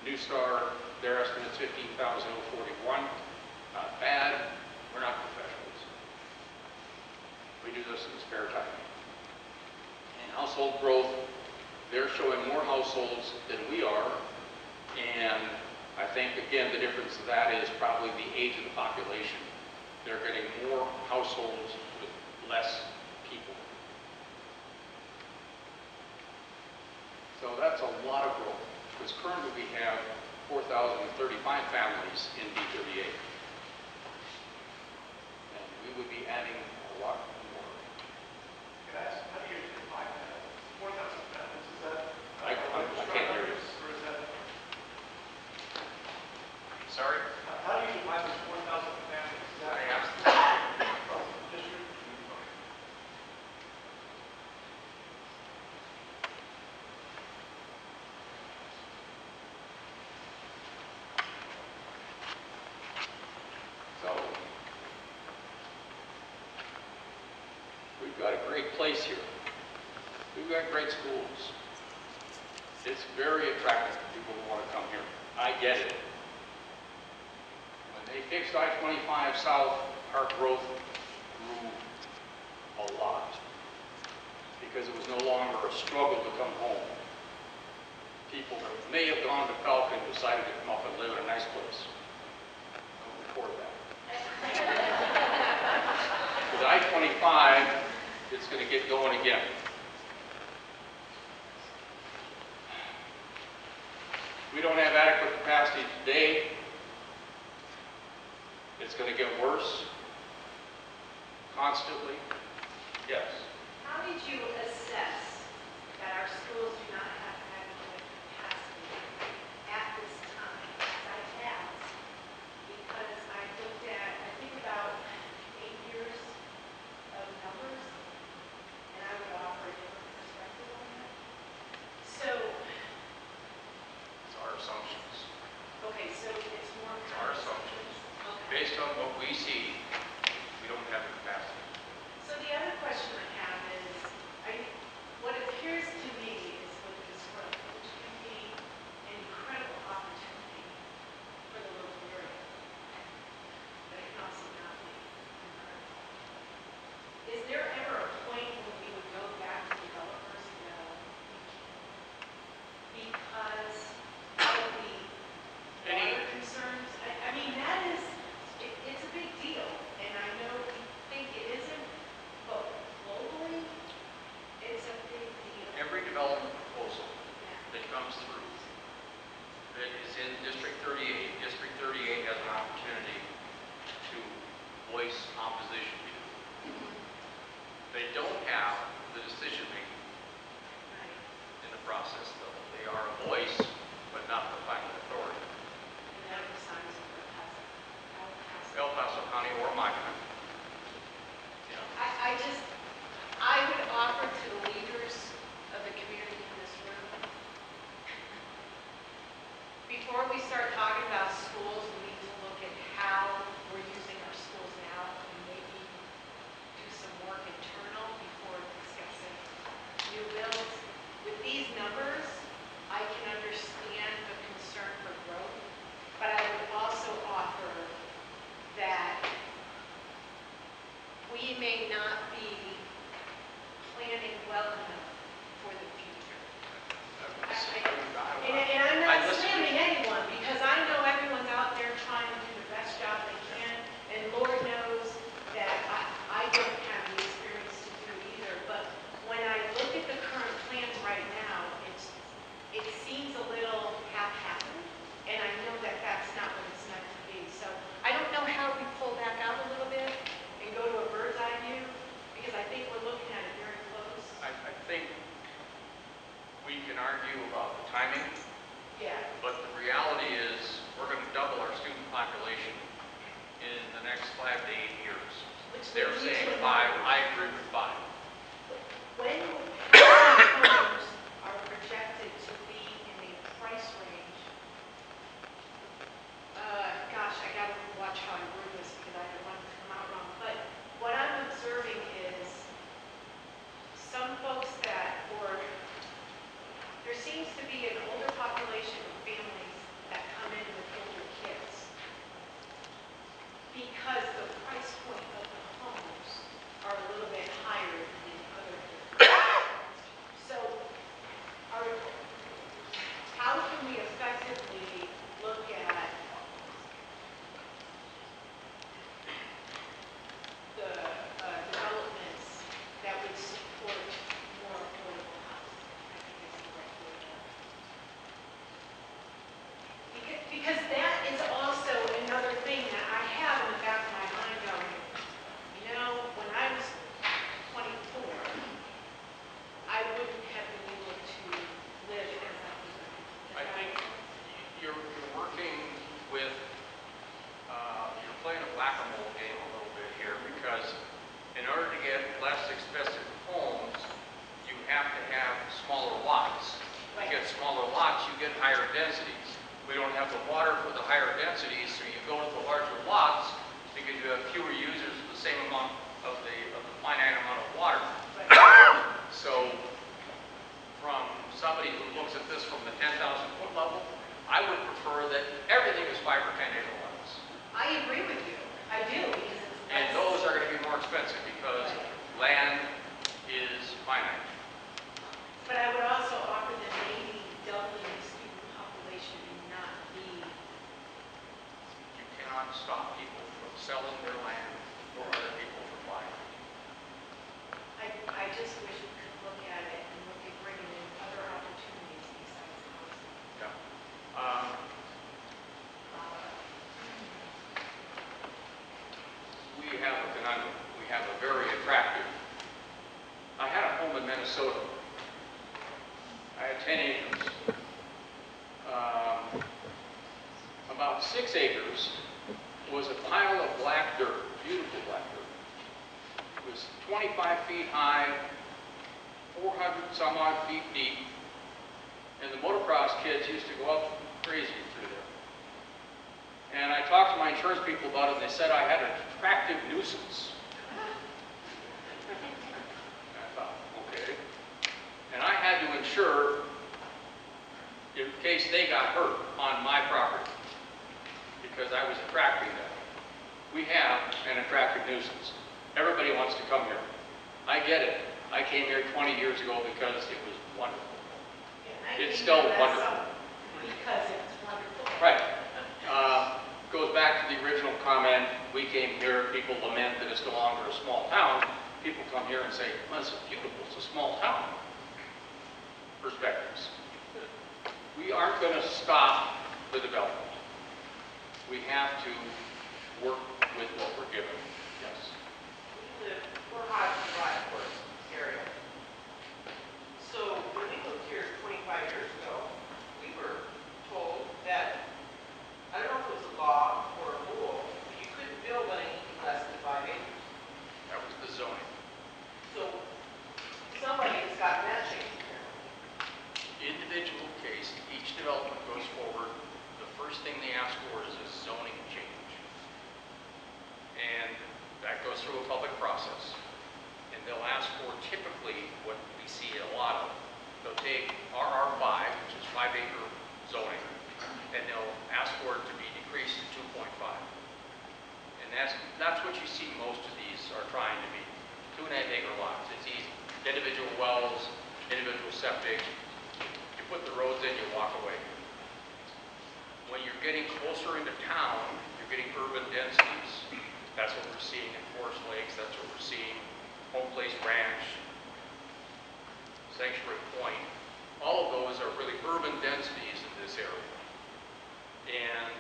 New Star, their estimate's 15,041. Not bad. We're not professionals. We do this in the spare time. And household growth, they're showing more households than we are. And I think, again, the difference of that is probably the age of the population. They're getting more households with less people. So that's a lot of growth. The because currently we have 4,035 families in D38. And we would be adding a lot more. Can I ask, how do you define that? 4,000 families, is that? I can't hear you. Or is that? Sorry? How do you define those 4,000 families? Is that I asked. from the district? So, we've got a great place here. We've got great schools. It's very attractive to people who want to come here. I get it. When they fixed I-25 South, our growth grew a lot because it was no longer a struggle to come home. People that may have gone to Falcon decided to come up and live in a nice place. Don't report that. With I-25, it's going to get going again. We don't have adequate capacity today. It's going to get worse constantly. Yes. How did you assess that our schools do not have adequate capacity at this time? As I asked, because I looked at, I think about 8 years of numbers, and I would offer a different perspective on that. So, It's our assumptions. okay, so it's more. It's our assumptions. Okay. Based on what we see, we don't have the capacity. So the other question I have is, what appears to me is with this growth, which can be an incredible opportunity for the local area, but it can also not be incredible. Is there ever a point when we would go back to developers and go, we can't? Because of the water concerns? I mean, that is, it's a big deal, and I know we think it isn't, but globally, it's a big deal. Every development proposal Yeah. that comes through that is in District 38, District 38 has an opportunity to voice opposition to. They don't have the decision-making Right. in the process, though. They are a voice, but not the final authority. And that resides in El Paso. El Paso County or my county. Yeah. I would offer to the leaders of the community in this room, before we start talking about schools, we need to look at how we're using our schools now and maybe do some work internal before discussing new builds. With these numbers, I can understand the concern for growth, but I would also offer that we may not be planning well enough for the future. And I'm not slamming anyone, because I know everyone's out there trying to do the best job they can, and Lord knows that I don't have the experience to do either, but when I look at the current plans right now, it seems a little haphazard, and I know that that's not what it's meant to be. So I don't know how we pull back out a little bit and go to a bird's eye view, because I think we're looking at it very close. I think we can argue about the timing, Yeah. but the reality is we're going to double our student population in the next 5 to 8 years. Which They're leads saying to 5. I agree with 5. When homes are projected to be in a price range, gosh, I gotta watch how I word this because I don't want it to come out wrong, but what I'm observing is some folks there seems to be an older population of families that come in with older kids because the price point of the homes are a little bit higher than in other areas. So, how can we effectively look at the developments that would support more affordable housing? I think is the right word. lots, you get higher densities. We don't have the water for the higher densities, so you go to the larger lots because you have fewer users of the same amount of the finite amount of water. So from somebody who looks at this from the 10,000 foot level, I would prefer that everything is 5 or 10 acre lots. I agree with you. I do, because it's. And those are going to be more expensive because land is finite. But I would also offer that maybe doubling the student population may not be. You cannot stop people from selling their land for other people to buy. I just wish we could look at it and look at bringing in other opportunities besides housing. Yeah. We have a conundrum. We have a very attractive. I had a home in Minnesota. I had 10 acres. About 6 acres was a pile of black dirt, beautiful black dirt. It was 25 feet high, 400 some odd feet deep, and the motocross kids used to go up crazy through there. And I talked to my insurance people about it, and they said I had an attractive nuisance. And I thought, okay. And I had to insure in case they got hurt on my property, because I was attracting them. We have an attractive nuisance. Everybody wants to come here. I get it. I came here 20 years ago because it was wonderful. It's still wonderful. Because it's wonderful. Right. Goes back to the original comment. We came here, people lament that it's no longer a small town. People come here and say, well, it's beautiful, it's a small town. Perspectives. We aren't going to stop the development. We have to work with what we're given. Yes. We're hot in the Rock Forest area. So when we moved here 25 years ago, we were told that, I don't know if it was a law or a rule, but you couldn't build on anything less than 5 acres. That was the zoning. So somebody has gotten that changed. Individual case, each development goes forward. The first thing they ask for is a zoning change. And that goes through a public process. And they'll ask for typically what we see a lot of. They'll take RR5, which is 5 acre zoning, and they'll ask for it to be decreased to 2.5. And that's what you see most of these are trying to be. 2.5 acre lots. It's easy. Individual wells, individual septic. You put the roads in, you walk away. When you're getting closer into town, you're getting urban densities. That's what we're seeing in Forest Lakes. That's what we're seeing Home Place Ranch, Sanctuary Point. All of those are really urban densities in this area. And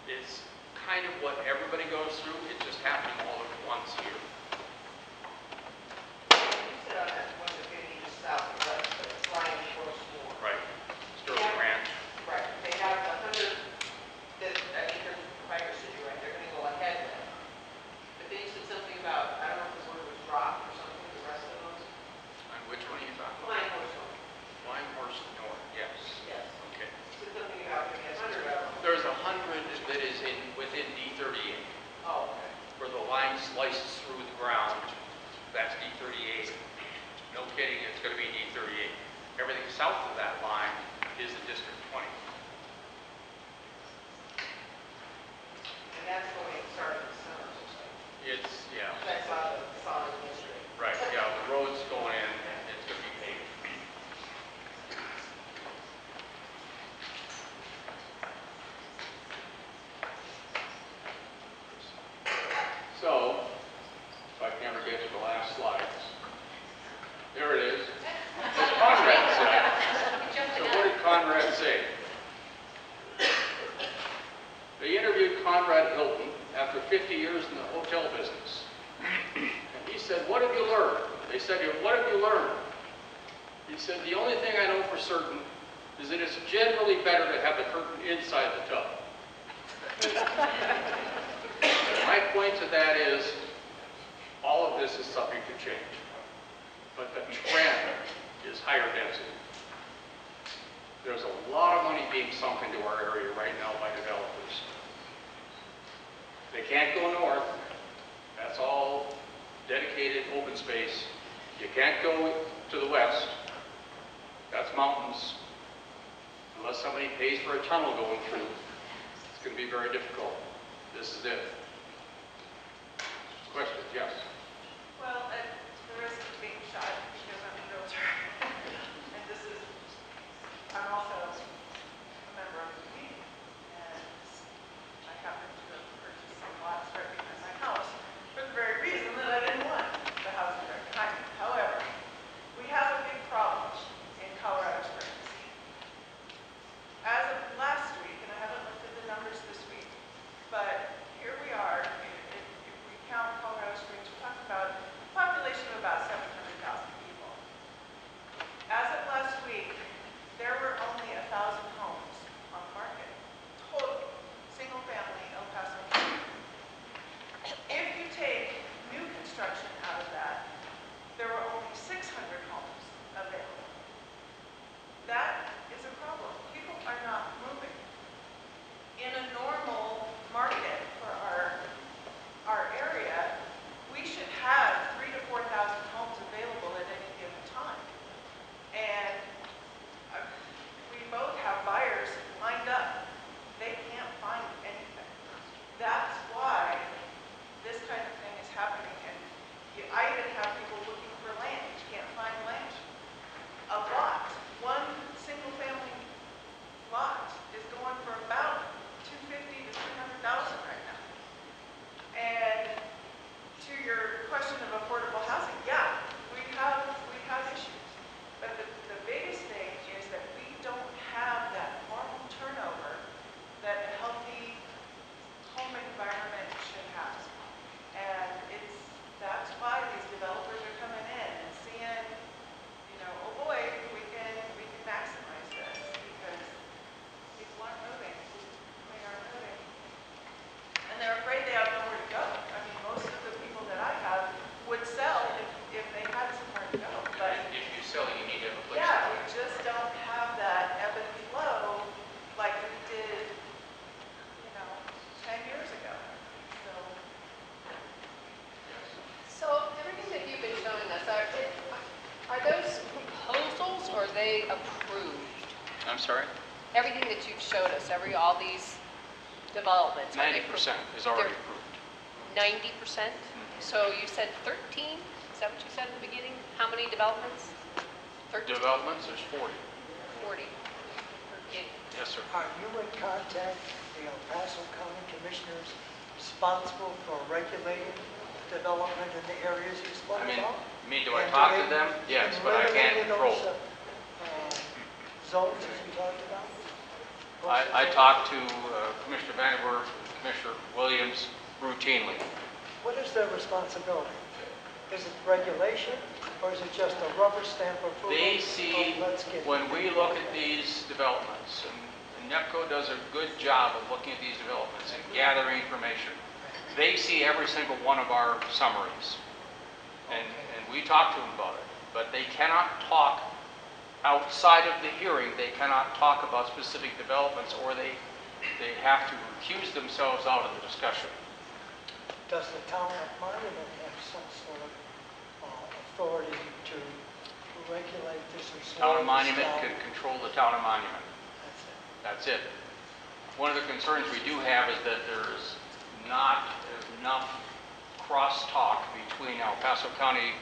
it's kind of what everybody goes through. It's just happening all at once here. You said on that one that maybe just south of us, but it's lying Forest Moor. Right. Sterling Ranch. Right. They have 100, that I think they're, if I understood you right, they're going to go ahead with. But then you said something about, I don't know if the word was dropped or something, the rest of those. On which one are you talking about? Flying Horse Moor. Flying Horse North, yes. Yes. Okay. Said something about maybe 100 of them. There's 100 that is within D38. Oh, okay. Where the line slices through the ground, that's D38. No kidding, it's going to be D38. Everything south of that line is the District 20. And that's when it started in summer, or something. It's, yeah, I saw the solid yesterday. right, yeah, the road's going in, and it's going to be paved. So, if I can ever get to the last slide. There it is. As Conrad said. So what did Conrad say? They interviewed Conrad Hilton after 50 years in the hotel business. And he said, what have you learned? They said to him, what have you learned? He said, the only thing I know for certain is that it's generally better to have the curtain inside the tub. My point to that is, all of this is subject to change. But the trend is higher density. There's a lot of money being sunk into our area right now by developers. They can't go north. That's all dedicated open space. You can't go to the west. That's mountains. Unless somebody pays for a tunnel going through, it's going to be very difficult. This is it. Questions? Yes. Well, at the risk of being shot, because I'm a realtor, and this is, I'm also a member of the community, and I happen to have purchased some lots right behind my house for the very reason that I didn't want the house right behind me. However, we have a big problem in Colorado Springs. As of last week, and I haven't looked at the numbers this week, but here we are, if we count Colorado Springs, we're talking about a population of about 700,000 people. As of last week, there were only 1,000 homes on the market, total, single family, El Paso County. If you take new construction out of that, there were only 600 homes available. That is a problem. People are not moving. In a normal market for our area, we should have 3,000 to 4,000 homes available at any given time. And we both have buyers lined up. They can't find anything. That's why this kind of thing is happening. And I even have people looking for land. You can't find land. A lot, one single family lot is going for about $250,000 to $300,000 right now. And to your question of affordable housing, yeah, we have issues. But the biggest thing is that we don't have that normal turnover that a healthy home environment should have. And that's why these developers are coming in and seeing, oh boy, we can maximize this because people aren't moving. They aren't moving. And they're afraid they have nowhere to go. I mean, most of the people that I have would sell if they had somewhere to go. But If you sell, you need to have a place. yeah, we just don't have that ebb and flow like we did, 10 years ago. So everything that you've been showing us, are those proposals or are they approved? I'm sorry? Everything that you've showed us, all these developments. are they 90% is already they're approved. 90%? So you said 13? Is that what you said in the beginning? How many developments? 13? Developments, there's 40. 40. Yes, sir. Are you in contact with the El Paso County Commissioners responsible for regulating development in the areas you spoke about? Do I And talk do to they them? Yes, but I can't eliminate control. those, zones as you talked about? I talk to Commissioner Vanderwerf, Commissioner Williams routinely. What is their responsibility? Is it regulation, or is it just a rubber stamp approval? They see, of let's get when we look at these developments, and NEPCO does a good job of looking at these developments and gathering information. They see every single one of our summaries, and we talk to them about it. But they cannot talk outside of the hearing. They cannot talk about specific developments, or they have to recuse themselves out of the discussion. Does the town of Monument have some sort of authority to regulate this or slow Town of this Monument down? can control the town of Monument. That's it. That's it. One of the concerns we do have is that there's not enough crosstalk between El Paso County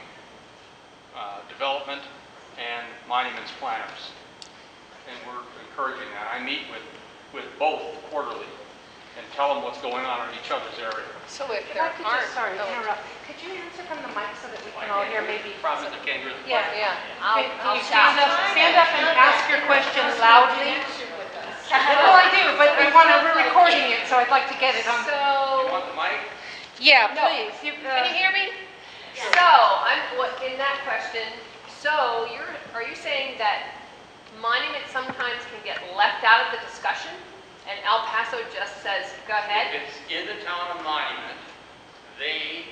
development and monuments planners. And we're encouraging that. I meet with both quarterly and tell them what's going on in each other's area. So if If there I could aren't... just, sorry, oh, interrupt. Could you answer from the mic so that we can all hear maybe? Problem is they can't hear the Yeah. Yeah, Can I'll you shout. stand up and ask your question loudly? Well, I do, but we're recording it, so I'd like to get it on. You So, want the mic? Yeah, No. please. can you hear me? So, in that question, so are you saying that monuments sometimes can get left out of the discussion? And El Paso just says, go ahead? If it's in the town of Monument, they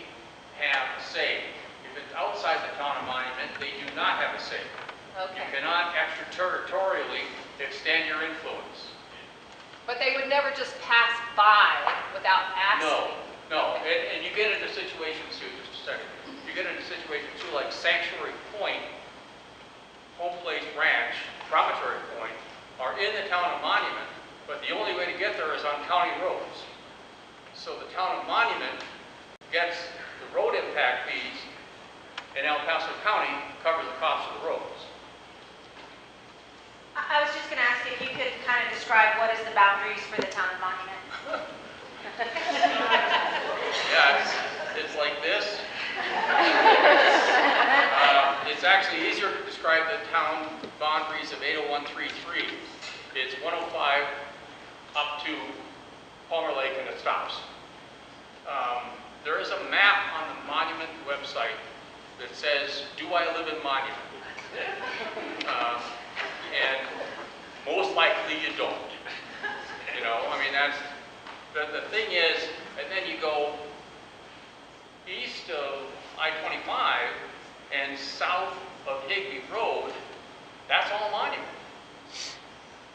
have a say. If it's outside the town of Monument, they do not have a say. You Okay. cannot extraterritorially extend your influence. But they would never just pass by without asking. No, and you get into situations too, just a second. You get into situations too, like Sanctuary Point, Home Place Ranch, Promontory Point, are in the town of Monument, but the only way to get there is on county roads. So the town of Monument gets the road impact fees, and El Paso County covers the cost of the roads. I was just going to ask if you could kind of describe what is the boundaries for the town of Monument? Yeah, it's like this. It's actually easier to describe the town boundaries of 80133. It's 105 up to Palmer Lake and it stops. There is a map on the Monument website that says, "Do I live in Monument?" And most likely you don't. You know, I mean, that's, the thing is, and then you go east of I-25 and south of Higby Road, that's all Monument.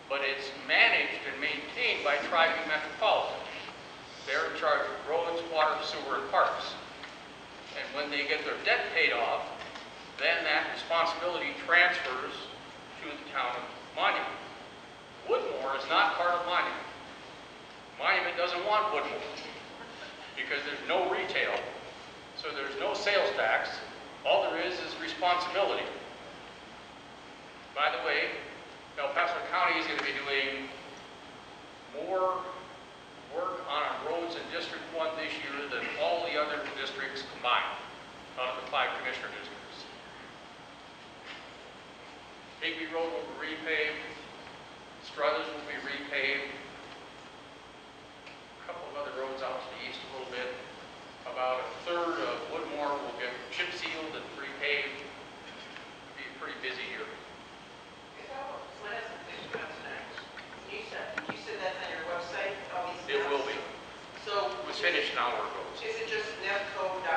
But it's managed and maintained by Tri-View Metropolitan. They're in charge of roads, water, sewer, and parks. And when they get their debt paid off, then that responsibility transfers to the town of Monument. Woodmore is not part of Monument. Monument doesn't want Woodmore because there's no retail, so there's no sales tax. All there is responsibility. By the way, El Paso County is going to be doing more work on our roads in District 1 this year than all the other districts combined out of the 5 commissioner districts. Higby Road will be repaved, Struthers will be repaved, a couple of other roads out to the east a little bit. About a third of Woodmore will get chip sealed and repaved. It'll be a pretty busy year. What else comes next? You said that's on your website, all these It maps? will be. So, It's finished now where it goes. is it just NEPCO.org?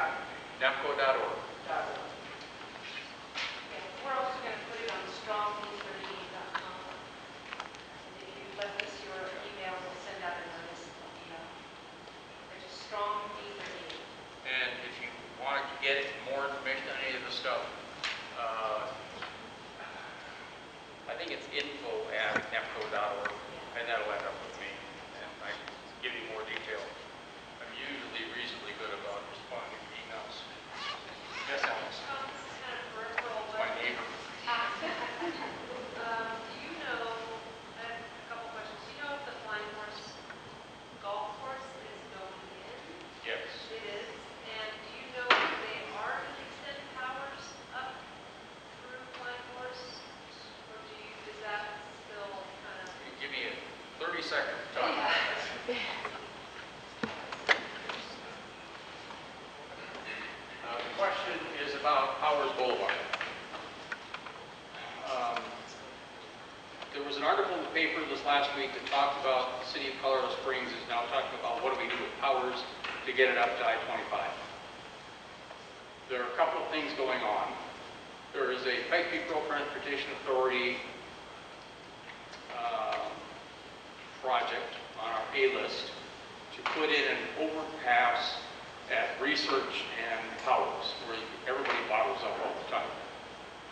NEPCO.org. We're also going to put it on strongd38.com. And if you left us your email, we'll send out a notice and let you know. Which is strongd38. And if you wanted to get more information on any of the stuff, I think it's info@nepco.org, and that'll end up with me, and I can give you more detail. I'm usually reasonably good about responding to emails. Yes, Alex? This is kind of peripheral, My but neighbor. do you know, I have a couple questions. Do you know if the Flying Horse golf course is going in? Yes. It is. And do you know if they are going to extend powers up through Flying Horse? Or is that still kind of? Give me a 30-second time. The question is about Powers Boulevard. There was an article in the paper this last week that talked about the city of Colorado Springs is now talking about what do we do with Powers to get it up to I-25. There are a couple of things going on. There is a Pikes Peak Rural Transportation Authority project on our A list to put in an overpass at Research and Powers, where everybody bottles up all the time.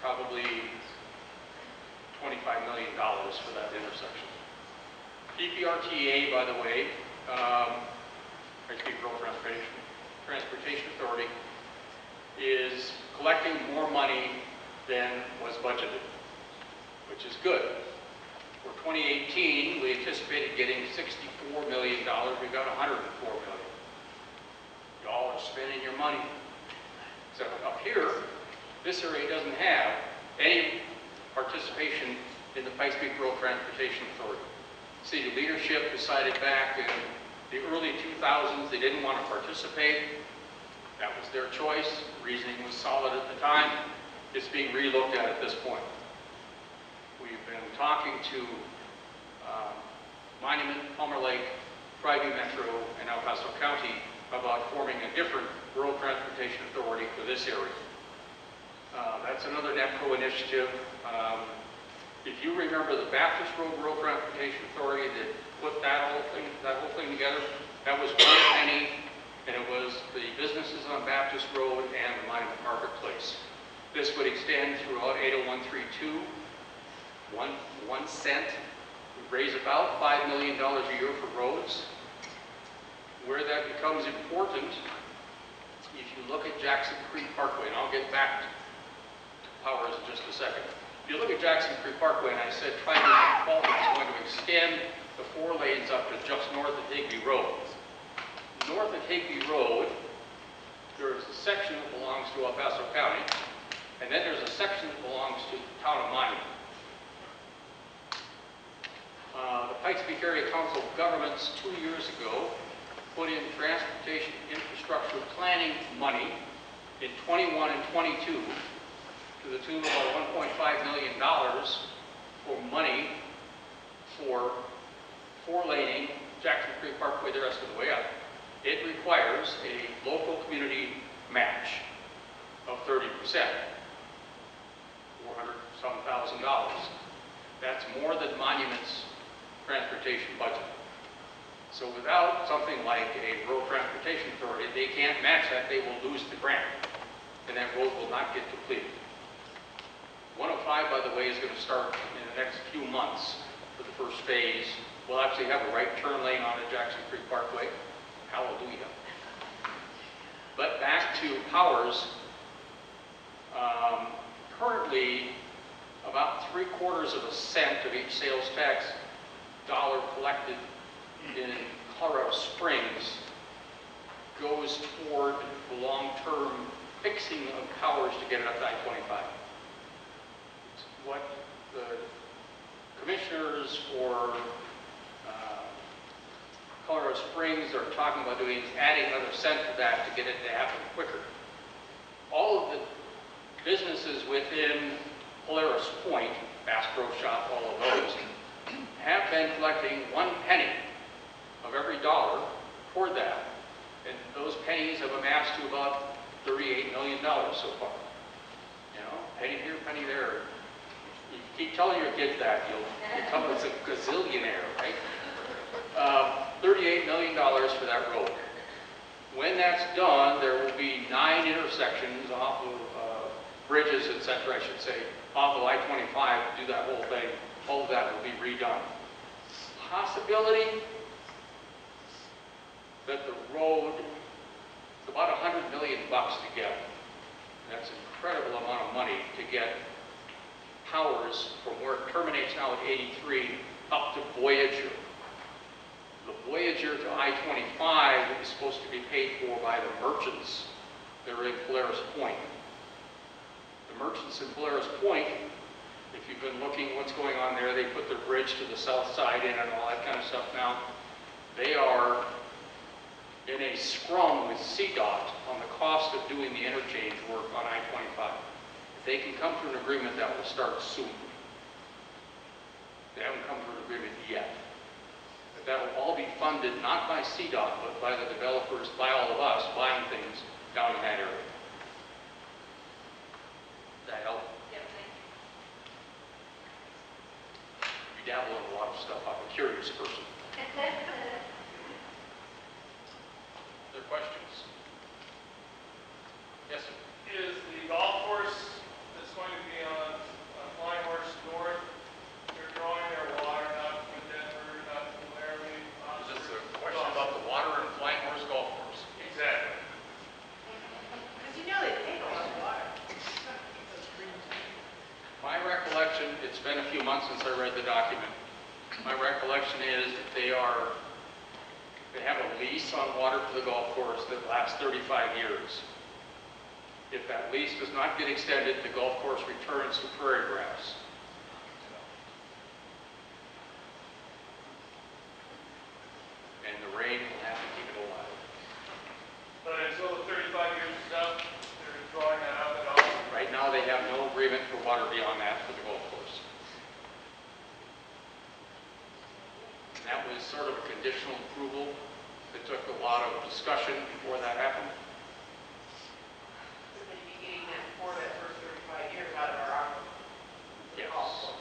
Probably $25 million for that intersection. PPRTA, by the way, Pikes Peak Rural Transportation Authority, is collecting more money than was budgeted, which is good. For 2018, we anticipated getting $64 million. We got $104 million. Y'all are spending your money. So up here, this area doesn't have any participation in the Pikes Peak Rural Transportation Authority. City leadership decided back in the early 2000s they didn't want to participate. That was their choice. Reasoning was solid at the time. It's being relooked at this point. We've been talking to Monument, Palmer Lake, Tri-View Metro, and El Paso County about forming a different rural transportation authority for this area. That's another NEPCO initiative. If you remember the Baptist Road Rural Transportation Authority that put that whole thing together, that was one penny, and it was the businesses on Baptist Road and the Monument Marketplace. This would extend throughout 80132, 1 cent. We raise about $5 million a year for roads. Where that becomes important, if you look at Jackson Creek Parkway, and I'll get back to Powers in just a second. If you look at Jackson Creek Parkway, and I said Tri-District Development is going to extend the 4 lanes up to just north of Higbee Road. North of Higbee Road, there is a section that belongs to El Paso County, and then there's a section that belongs to the town of Monument. The Pikes Peak Area Council of Governments 2 years ago put in transportation infrastructure planning money in 21 and 22 to the tune of about $1.5 million for money for 4-laning Jackson Creek Parkway the rest of the way up. It requires a local community match of 30%, $400-some thousand. That's more than Monument's transportation budget. So without something like a Rural Transportation Authority, they can't match that, they will lose the grant, and that road will not get completed. 105, by the way, is going to start in the next few months for the first phase. We'll actually have a right turn lane on the Jackson Creek Parkway. Hallelujah. But back to Powers. Currently, about 3/4 of a cent of each sales tax dollar collected in Colorado Springs goes toward the long-term fixing of Powers to get it up to I-25. What the commissioners for Colorado Springs are talking about doing is adding another cent to that to get it to happen quicker. All of the businesses within Polaris Point, Bass Pro Shop, all of those, have been collecting 1 penny of every dollar toward that. And those pennies have amassed to about $38 million so far. You know, penny here, penny there. You keep telling your kids that, you'll become a gazillionaire, right? $38 million for that road. When that's done, there will be 9 intersections off of bridges, etc., I should say, off of I-25 to do that whole thing. All of that will be redone. Possibility that the road is about $100 million to get. That's an incredible amount of money to get Powers from where it terminates now at 83 up to Voyager. The Voyager to I-25 is supposed to be paid for by the merchants that are in Polaris Point. The merchants in Polaris Point, if you've been looking what's going on there, they put their bridge to the south side in and all that kind of stuff now. They are in a scrum with CDOT on the cost of doing the interchange work on I-25. If they can come to an agreement, that will start soon. They haven't come to an agreement yet. But that will all be funded not by CDOT, but by the developers, by all of us buying things down in that area. Does that help? Yep, thank you. You dabble in a lot of stuff. I'm a curious person. Other questions? Yes, sir. Is the golf course that's going to be on Flying Horse North, they're drawing their water not from Denver, not from Laramie? Is this a question about the water and Flying Horse Golf Course? Exactly. Because you know they take a lot of water. My recollection, it's been a few months since I read the document. My recollection is that they have a lease on water for the golf course that lasts 35 years. If that lease does not get extended, the golf course returns to prairie grass. And the rain will have to keep it alive. But until the 35 years is up, they're drawing that out at all? Right now, they have no agreement for water beyond that for the golf course. And that was sort of a conditional approval that took a lot of discussion before that happened. We're going to be getting that for that first 35 years out of our Yes. golf course.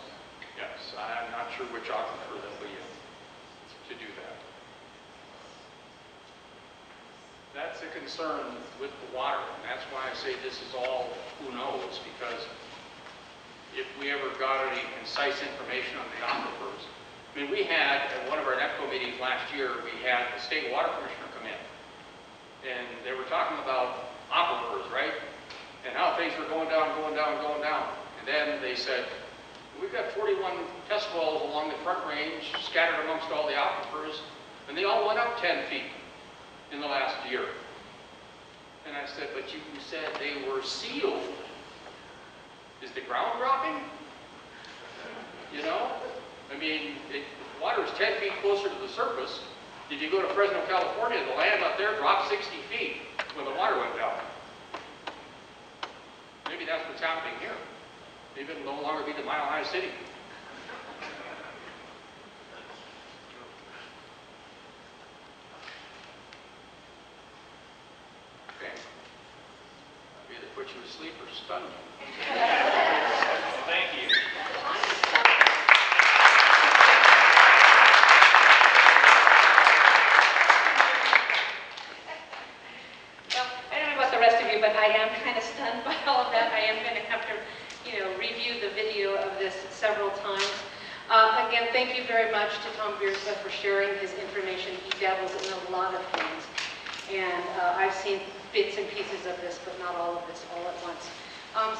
that's a concern with the water. And that's why I say this is all who knows, because if we ever got any concise information on the aquifers. I mean, we had, at one of our NEPCO meetings last year, we had the state water commissioner come in. And they were talking about aquifers, right? And how things were going down, going down, going down. And then they said, we've got 41 test wells along the front range, scattered amongst all the aquifers, and they all went up 10 feet in the last year. And I said, but you said they were sealed. Is the ground dropping? You know? I mean, water is 10 feet closer to the surface. If you go to Fresno, California, the land up there dropped 60 feet when the water went down. Maybe that's what's happening here. Maybe it'll no longer be the Mile High City. Okay. I'll either put you to sleep or stun you. Thank you. Well, I don't know about the rest of you, but I am kind of stunned by all of that. I am going to have to, review the video of this several times. Again, thank you very much to Tom Vierzba for sharing his information. He dabbles in a lot of things. And I've seen bits and pieces of this, but not all of this all at once.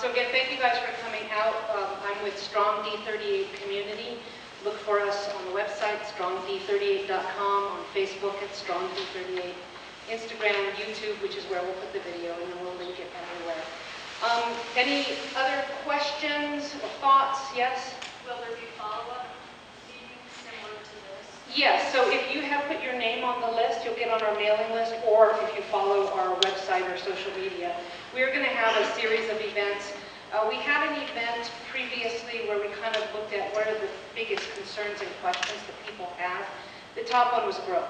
So again, thank you guys for coming out. I'm with Strong D38 Community. Look for us on the website, strongd38.com, on Facebook at Strong D38, Instagram, YouTube, which is where we'll put the video, and then we'll link it everywhere. Any other questions or thoughts? Yes? Will there be follow-up meetings similar to this? Yes, so if you have put your name on the list, you'll get on our mailing list, or if you follow our website or social media, we're going to have a series of events. We had an event previously where we kind of looked at what are the biggest concerns and questions that people have. The top one was growth.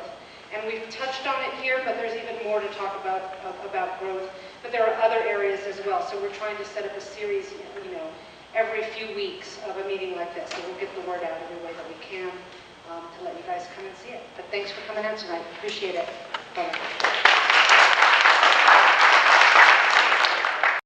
And we've touched on it here, but there's even more to talk about growth. But there are other areas as well. So we're trying to set up a series, every few weeks of a meeting like this. So we'll get the word out every way that we can to let you guys come and see it. But thanks for coming out tonight. Appreciate it. Bye-bye.